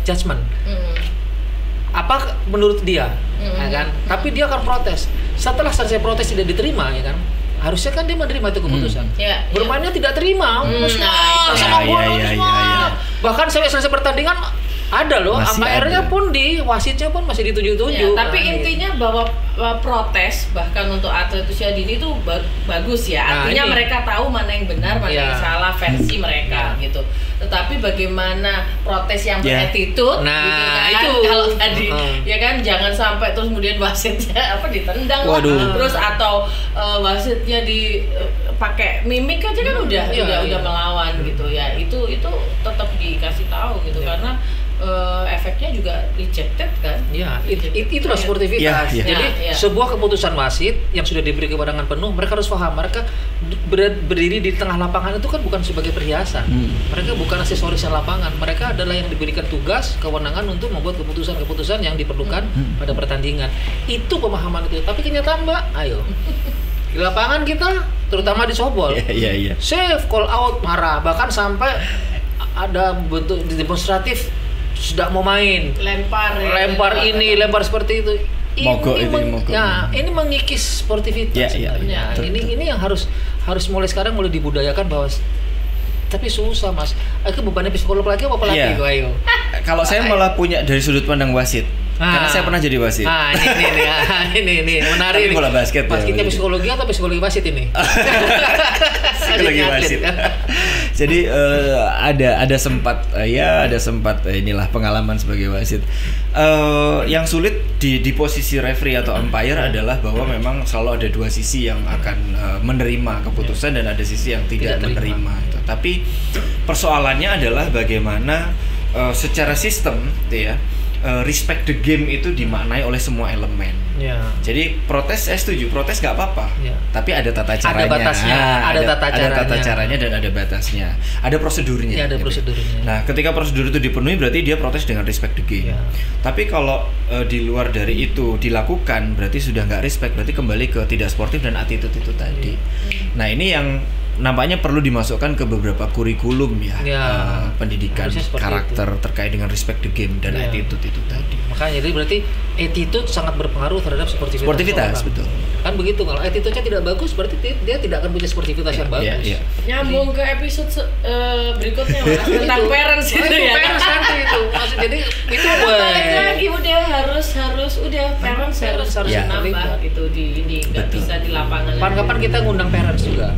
judgment. Apa menurut dia, ya kan? Tapi dia akan protes. Setelah selesai protes tidak diterima, ya kan? Harusnya kan dia menerima itu keputusan. Bermainnya tidak terima, sama bola. Bahkan sampai selesai pertandingan ada loh, umpire-nya pun wasitnya pun masih ditunjuk-tunjuk. Tapi intinya bahwa protes bahkan untuk atlet usia dini itu bagus ya. Artinya mereka tahu mana yang benar, mana yang salah versi mereka gitu. Tetapi bagaimana protes yang berattitude gitu kan? Itu kalau tadi ya kan, jangan sampai terus kemudian wasitnya ditendang lah, terus atau wasitnya dipakai mimik aja kan udah melawan gitu ya. Itu tetap dikasih tahu gitu, karena efeknya juga rejected kan? Itulah sportivitas. Jadi sebuah keputusan wasit yang sudah diberi kewenangan penuh, mereka harus paham, mereka berdiri di tengah lapangan itu kan bukan sebagai perhiasan. Mereka bukan aksesorisnya lapangan. Mereka adalah yang diberikan tugas, kewenangan untuk membuat keputusan-keputusan yang diperlukan pada pertandingan. Itu pemahaman itu. Tapi kenyataan Mbak, ayo. Di lapangan kita, terutama di softball, save, call out, marah, bahkan sampai ada bentuk demonstratif sudah mau main, lempar seperti itu. Ini mengikis sportivitas. Ini yang harus mulai sekarang mulai dibudayakan, bahwa tapi susah Mas. Aku bebannya psikolog lagi apa lagi? Ayo. Kalau saya malah punya dari sudut pandang wasit. Karena saya pernah jadi wasit. Ini menarik. Tapi bola basket. Basketnya psikologi atau psikologi wasit ini? Psikologi wasit. Jadi ada sempat inilah pengalaman sebagai wasit. Yang sulit di posisi referee atau umpire adalah bahwa memang selalu ada dua sisi yang akan menerima keputusan dan ada sisi yang tidak menerima itu. Tapi persoalannya adalah bagaimana secara sistem gitu ya, respect the game itu dimaknai oleh semua elemen. Ya. Jadi protes, saya setuju, protes nggak apa-apa, Ya. tapi ada tata caranya, Ada batasnya, ada tata caranya. dan ada batasnya, ada prosedurnya. Ya, ada gitu. prosedurnya. Nah, ketika prosedur itu dipenuhi, berarti dia protes dengan respect the game. Ya. Tapi kalau di luar dari itu dilakukan, berarti sudah nggak respect, berarti kembali ke tidak sportif dan attitude itu tadi. Nah, ini yang nampaknya perlu dimasukkan ke beberapa kurikulum ya, pendidikan harusnya seperti karakter terkait dengan respect the game dan Ya. attitude itu tadi. Makanya jadi berarti attitude sangat berpengaruh terhadap sportivitas seorang. Betul. Kan begitu, kalau attitude-nya tidak bagus berarti dia tidak akan punya sportivitas yang bagus. Iya. Nyambung ke episode berikutnya Mas, tentang parents Oh, itu itu ya. parents nanti itu. Maksud jadi itu Balik lagi udah harus udah parents harus Ya. nambah gitu di ini nggak Betul. bisa di lapangan. Kapan-kapan kita ngundang parents juga.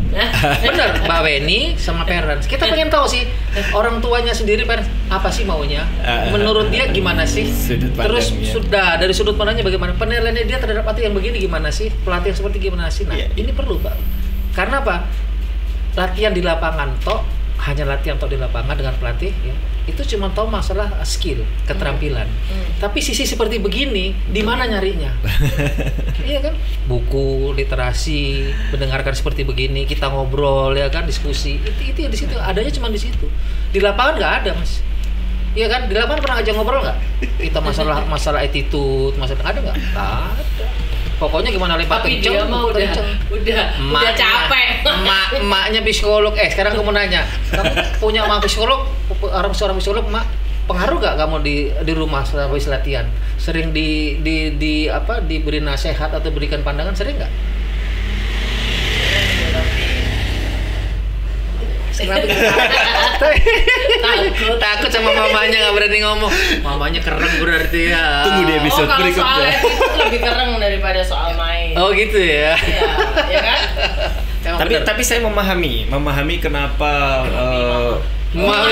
Bener, Mbak Weni sama parents. Kita pengen tahu sih orang tuanya sendiri parents apa sih maunya. Menurut dia gimana sih? Sudut Terus pandangnya. sudah dari sudut pandangnya bagaimana? Penilaiannya dia terhadap atlet yang begini gimana sih? Pelatih yang seperti gimana sih? Nah, Iya. ini perlu, Pak. Karena apa? Latihan di lapangan hanya latihan di lapangan dengan pelatih ya. Itu cuma tahu masalah skill, keterampilan. Tapi sisi seperti begini di mana nyarinya? Iya kan? Buku, literasi, mendengarkan seperti begini, kita ngobrol ya kan, diskusi. Itu di situ, adanya cuma di situ. Di lapangan nggak ada, Mas. Iya kan? Di lapangan pernah ngajak ngobrol nggak? Kita masalah attitude, masalah ada nggak? Nggak ada. Pokoknya gimana lempar Tapi kenceng, dia mah udah Emaknya- capek. Emaknya psikolog. Sekarang kamu nanya, kamu punya emak psikolog, seorang psikolog, emak pengaruh gak kamu di rumah selama latihan? Sering diberi nasihat atau berikan pandangan, sering nggak? Takut sama mamanya, nggak berani ngomong. Mamanya keren berarti ya. Tunggu di episode kalau berikutnya. soal itu lebih keren daripada soal main. Oh gitu ya. Iya, ya kan? Emang Tapi bener. tapi saya memahami kenapa Mama.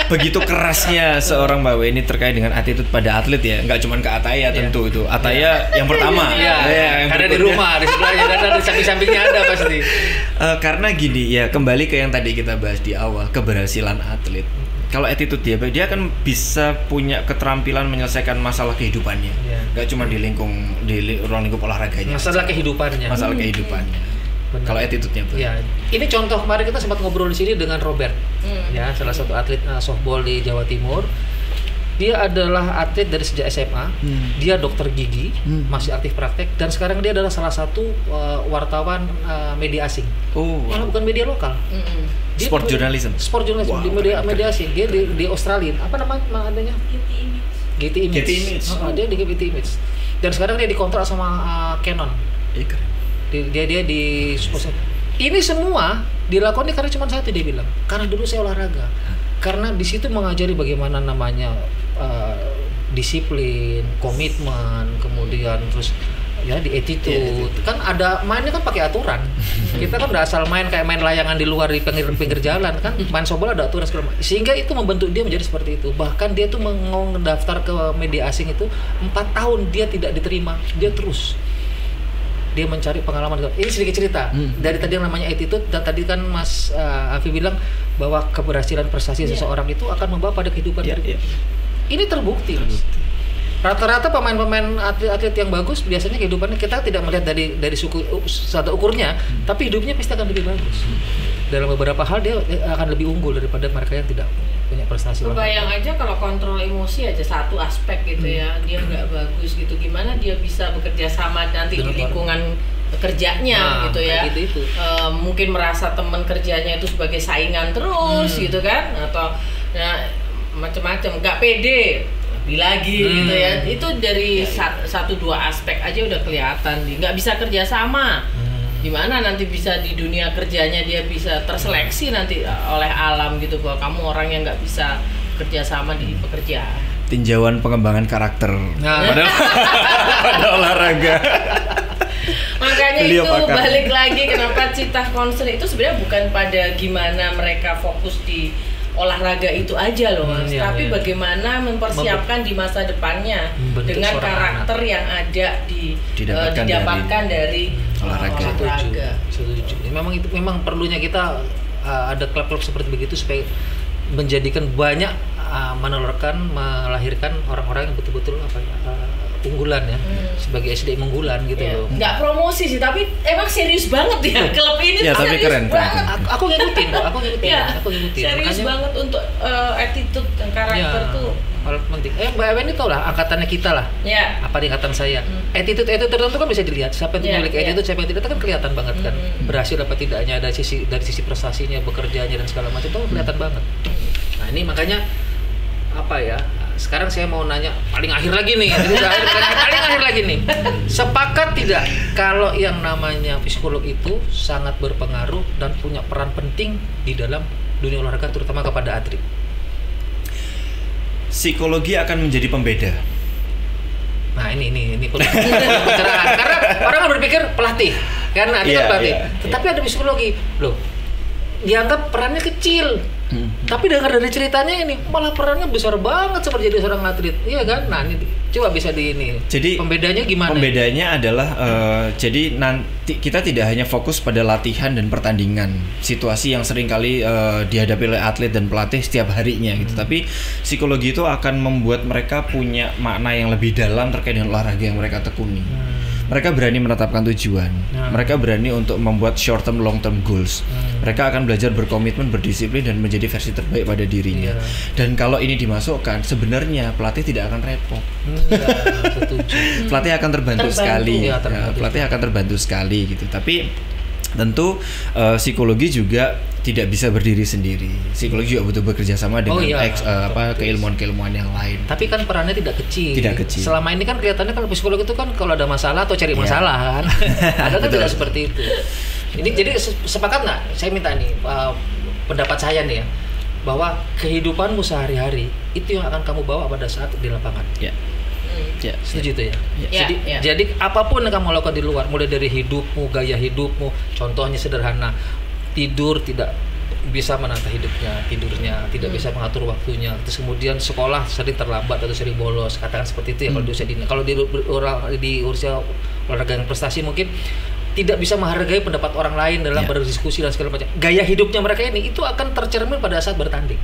begitu kerasnya seorang Mbak Weni terkait dengan attitude pada atlet ya, nggak cuma ke Ataya tentu itu. Ataya yang pertama. Iya, yang karena di berikutnya. rumah, di sebelahnya dan di samping-sampingnya ada pasti. Karena gini ya, kembali ke yang tadi kita bahas di awal, keberhasilan atlet. Kalau attitude dia akan bisa punya keterampilan menyelesaikan masalah kehidupannya. Iya. Nggak cuma di ruang lingkup olahraganya. Masalah kehidupannya. Masalah kehidupannya. Benar. Kalau attitude-nya tuh. Ya, ini contoh kemarin kita sempat ngobrol di sini dengan Robert, ya salah satu atlet softball di Jawa Timur. Dia adalah atlet dari sejak SMA. Dia dokter gigi, masih aktif praktek, dan sekarang dia adalah salah satu wartawan media asing. Oh. Malah bukan media lokal. Dia Sport journalism. Sport journalism Wow, di media asing. Dia di Australia. Apa namanya adanya? GT Image. GT Image. Dia di GT Image. Dan sekarang dia dikontrak sama Canon. Keren. Dia di ini semua dilakukan karena cuma satu, dia bilang karena dulu saya olahraga, karena di situ mengajari bagaimana namanya disiplin, komitmen, kemudian terus ya di attitude. Kan ada mainnya kan pakai aturan. Kita kan udah asal main kayak main layangan di luar di pinggir jalan kan, main softball ada aturan segala macam. Sehingga itu membentuk dia menjadi seperti itu. Bahkan dia tuh mau mendaftar ke media asing itu 4 tahun dia tidak diterima, dia terus dia mencari pengalaman. Ini sedikit cerita dari tadi yang namanya attitude, dan tadi kan Mas Afi bilang bahwa keberhasilan prestasi seseorang itu akan membawa pada kehidupan berikutnya. Ini terbukti. Rata-rata pemain-pemain atlet yang bagus biasanya kehidupannya kita tidak melihat dari suku satu ukurnya, tapi hidupnya pasti akan lebih bagus. Dalam beberapa hal dia akan lebih unggul daripada mereka yang tidak punya prestasi. Kebayang aja kalau kontrol emosi aja satu aspek gitu ya, dia nggak bagus gitu, gimana dia bisa bekerja sama nanti di lingkungan kerjanya gitu ya. Gitu. Mungkin merasa teman kerjanya itu sebagai saingan terus gitu kan, atau macam-macam, nggak pede lebih lagi gitu ya. Itu dari satu dua aspek aja udah kelihatan, nggak bisa kerja sama. Gimana nanti bisa di dunia kerjanya dia bisa terseleksi nanti oleh alam gitu, bahwa kamu orang yang nggak bisa kerja sama di pekerjaan. Tinjauan pengembangan karakter pada olahraga. Makanya Beliau itu pakar. balik lagi kenapa Cita concern itu sebenarnya bukan pada gimana mereka fokus di olahraga itu aja loh Mas, tapi bagaimana mempersiapkan di masa depannya dengan karakter yang ada Didapatkan didapatkan dari olahraga. Setuju. Memang itu memang perlunya kita ada klub-klub seperti begitu supaya menjadikan banyak melahirkan orang-orang yang betul-betul unggulan ya, sebagai SDM unggulan gitu loh. Nggak promosi sih, tapi emang serius banget ya klub ini. Ya, tapi keren. Aku ngikutin. Serius banget untuk attitude dan karakter tuh. Penting. Mbak Ewen itu lah angkatannya kita lah. Ya. Apa di angkatan saya? Attitude tertentu kan bisa dilihat. Siapa yang memiliki attitude, siapa yang tidak, itu kan kelihatan banget kan. Berhasil apa tidaknya dari sisi prestasinya, bekerjanya dan segala macam itu kelihatan banget. Nah, ini makanya sekarang saya mau nanya paling akhir lagi nih. Paling akhir lagi nih. Sepakat tidak kalau yang namanya psikolog itu sangat berpengaruh dan punya peran penting di dalam dunia olahraga terutama kepada atlet? Psikologi akan menjadi pembeda. Nah ini pencerahan. Karena orang berpikir pelatih, karena ada pelatih. Tetapi ada psikologi loh. Dianggap perannya kecil. Tapi dengar dari ceritanya ini malah perannya besar banget seperti jadi seorang atlet, iya kan? Nah ini coba bisa jadi pembedanya gimana? Pembedanya adalah jadi nanti kita tidak hanya fokus pada latihan dan pertandingan, situasi yang sering kali dihadapi oleh atlet dan pelatih setiap harinya gitu. Tapi psikologi itu akan membuat mereka punya makna yang lebih dalam terkait dengan olahraga yang mereka tekuni. Mereka berani menetapkan tujuan. Mereka berani untuk membuat short term, long term goals. Mereka akan belajar berkomitmen, berdisiplin dan menjadi versi terbaik pada dirinya. Dan kalau ini dimasukkan, sebenarnya pelatih tidak akan repot. Pelatih akan terbantu sekali. Pelatih akan terbantu sekali gitu. Tapi tentu psikologi juga tidak bisa berdiri sendiri. Psikologi juga butuh bekerja sama dengan keilmuan-keilmuan yang lain. Tapi kan perannya tidak kecil. Tidak kecil. Selama ini kan kelihatannya kalau psikolog itu kan kalau ada masalah atau cari masalah kan. Ada kan tidak seperti itu. Ini jadi sepakat nggak? Saya minta nih pendapat saya nih ya, bahwa kehidupanmu sehari-hari itu yang akan kamu bawa pada saat di lapangan. Setuju itu ya? Jadi apapun yang kamu lakukan di luar, mulai dari hidupmu, gaya hidupmu, contohnya sederhana, tidur tidak bisa menata tidurnya tidak bisa mengatur waktunya, terus kemudian sekolah sering terlambat atau sering bolos, katakan seperti itu ya kalau di usia dini. Kalau di usia olahraga yang prestasi mungkin tidak bisa menghargai pendapat orang lain dalam berdiskusi dan segala macam. Gaya hidupnya mereka ini itu akan tercermin pada saat bertanding.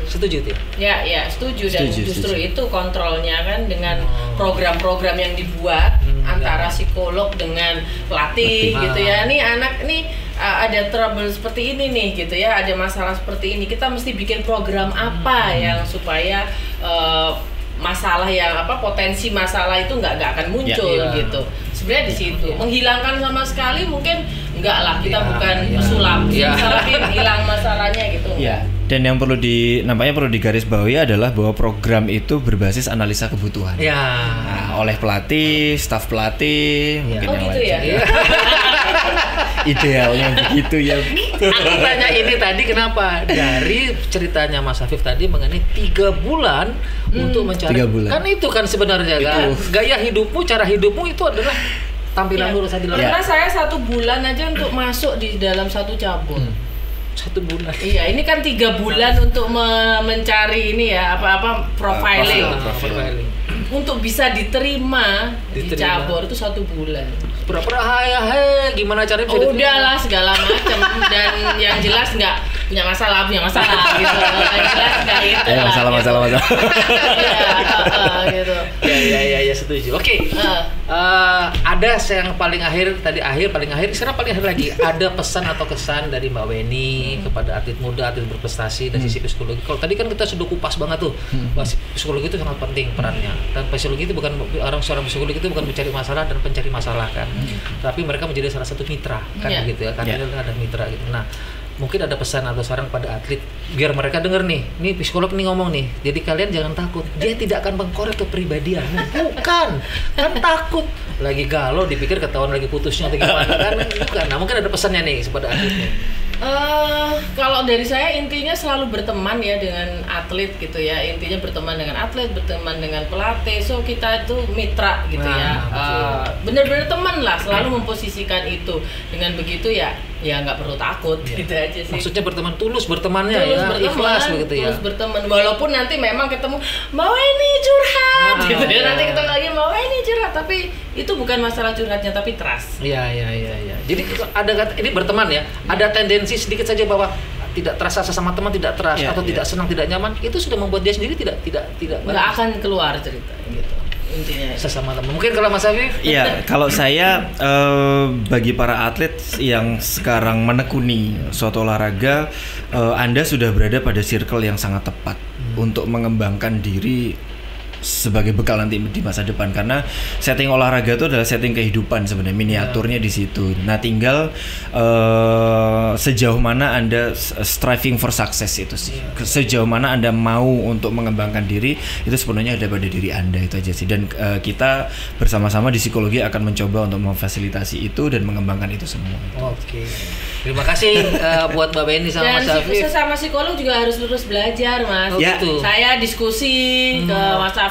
Setuju itu ya? Ya, setuju. Dan justru itu kontrolnya kan dengan program-program yang dibuat antara psikolog dengan pelatih gitu ya. Nih anak nih ada trouble seperti ini nih gitu ya, ada masalah seperti ini. Kita mesti bikin program apa yang supaya masalah yang potensi masalah itu nggak akan muncul gitu. Sebenarnya di situ menghilangkan sama sekali mungkin enggak lah, kita bukan pesulap tapi hilang masalahnya gitu. Dan yang nampaknya perlu digarisbawahi adalah bahwa program itu berbasis analisa kebutuhan. Oleh pelatih, staf pelatih, mungkin yang gitu lain. Idealnya begitu ya. Aku tanya ini tadi kenapa? Dari ceritanya Mas Afif tadi mengenai 3 bulan untuk mencari. 3 bulan. Kan itu kan sebenarnya kan gaya hidupmu, cara hidupmu itu adalah tampilan lurus saja. Karena saya 1 bulan aja untuk masuk di dalam satu cabur. 1 bulan. Iya, ini kan 3 bulan untuk mencari ini ya profiling. Untuk bisa diterima di cabur itu 1 bulan. Pura-pura gimana caranya bisa diterima? Udahlah segala macam dan yang jelas nggak punya masalah gitu. Yang jelas nggak itu. Masalah. Gitu. Ya setuju. Oke. Ada yang paling akhir sekarang paling akhir lagi. Ada pesan atau kesan dari Mbak Weni kepada atlet muda, atlet berprestasi dari sisi psikologi. Kalau tadi kan kita sudah kupas banget tuh, psikologi itu sangat penting perannya. Dan psikologi itu seorang psikologi itu bukan mencari masalah dan pencari masalah kan. Tapi mereka menjadi salah satu mitra kan gitu ya. Karena ada mitra gitu. Nah, mungkin ada pesan atau saran pada atlet biar mereka dengar nih psikolog nih ngomong nih. Jadi kalian jangan takut. Dia tidak akan mengkorek kepribadian. Bukan. Kan takut. Lagi galau dipikir ketahuan lagi putusnya atau gimana kan. Bukan. Nah, mungkin ada pesannya nih kepada atletnya. Kalau dari saya intinya selalu berteman ya dengan atlet gitu ya. Intinya berteman dengan atlet, berteman dengan pelatih. So kita itu mitra gitu ya. Bener-bener teman lah, selalu memposisikan itu. Dengan begitu ya nggak perlu takut gitu aja sih. Maksudnya berteman tulus bertemannya ikhlas begitu ya. Tulus berteman walaupun nanti memang ketemu mau ini curhat gitu ya. Nanti ketemu lagi mau ini curhat, tapi itu bukan masalah curhatnya tapi trust. Iya. Jadi ada ini berteman ya. Ada tendensi sedikit saja bahwa tidak terasa sesama teman, tidak terasa atau tidak senang, tidak nyaman, itu sudah membuat dia sendiri tidak nggak akan keluar cerita gitu intinya sesama teman. Mungkin kalau Mas Afif? Iya, kalau saya bagi para atlet yang sekarang menekuni suatu olahraga, Anda sudah berada pada circle yang sangat tepat untuk mengembangkan diri sebagai bekal nanti di masa depan, karena setting olahraga itu adalah setting kehidupan sebenarnya, miniaturnya di situ. Nah, tinggal sejauh mana Anda striving for success itu sih. Sejauh mana Anda mau untuk mengembangkan diri itu sepenuhnya ada pada diri Anda, itu aja sih. Dan kita bersama-sama di psikologi akan mencoba untuk memfasilitasi itu dan mengembangkan itu semua. Oke. Terima kasih buat Mbak Beni sama Mas Afif. Dan sesama psikolog juga harus terus belajar, Mas. Ya. Gitu. Saya diskusi ke Mas Afif.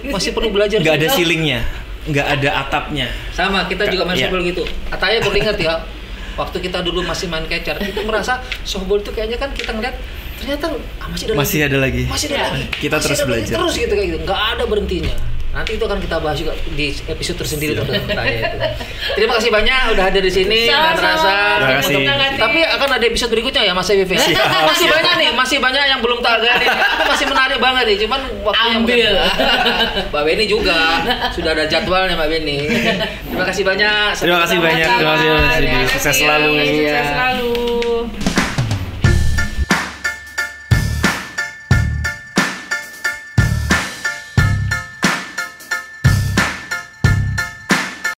Masih perlu belajar. Nggak ada ceilingnya, nggak ada atapnya. Sama, kita juga masih perlu gitu. Ataya perlu ingat ya, waktu kita dulu masih main catcher, itu merasa softball itu kayaknya kan kita ngeliat ternyata masih ada lagi. Kita terus belajar. Terus gitu kayak gitu, nggak ada berhentinya. Nanti itu akan kita bahas juga di episode tersendiri tentang Ataya itu. Terima kasih banyak udah hadir di sini. Nggak terasa. Terima kasih. Tapi akan ada episode berikutnya ya Mas Afif. Masih banyak nih, masih banyak yang belum tak ada nih. Itu masih menarik banget nih. Cuman waktunya ambil. Mbak Beni juga sudah ada jadwalnya Mbak Beni. Terima kasih banyak. Terima kasih banyak. Terima kasih. Sukses selalu. Sukses selalu.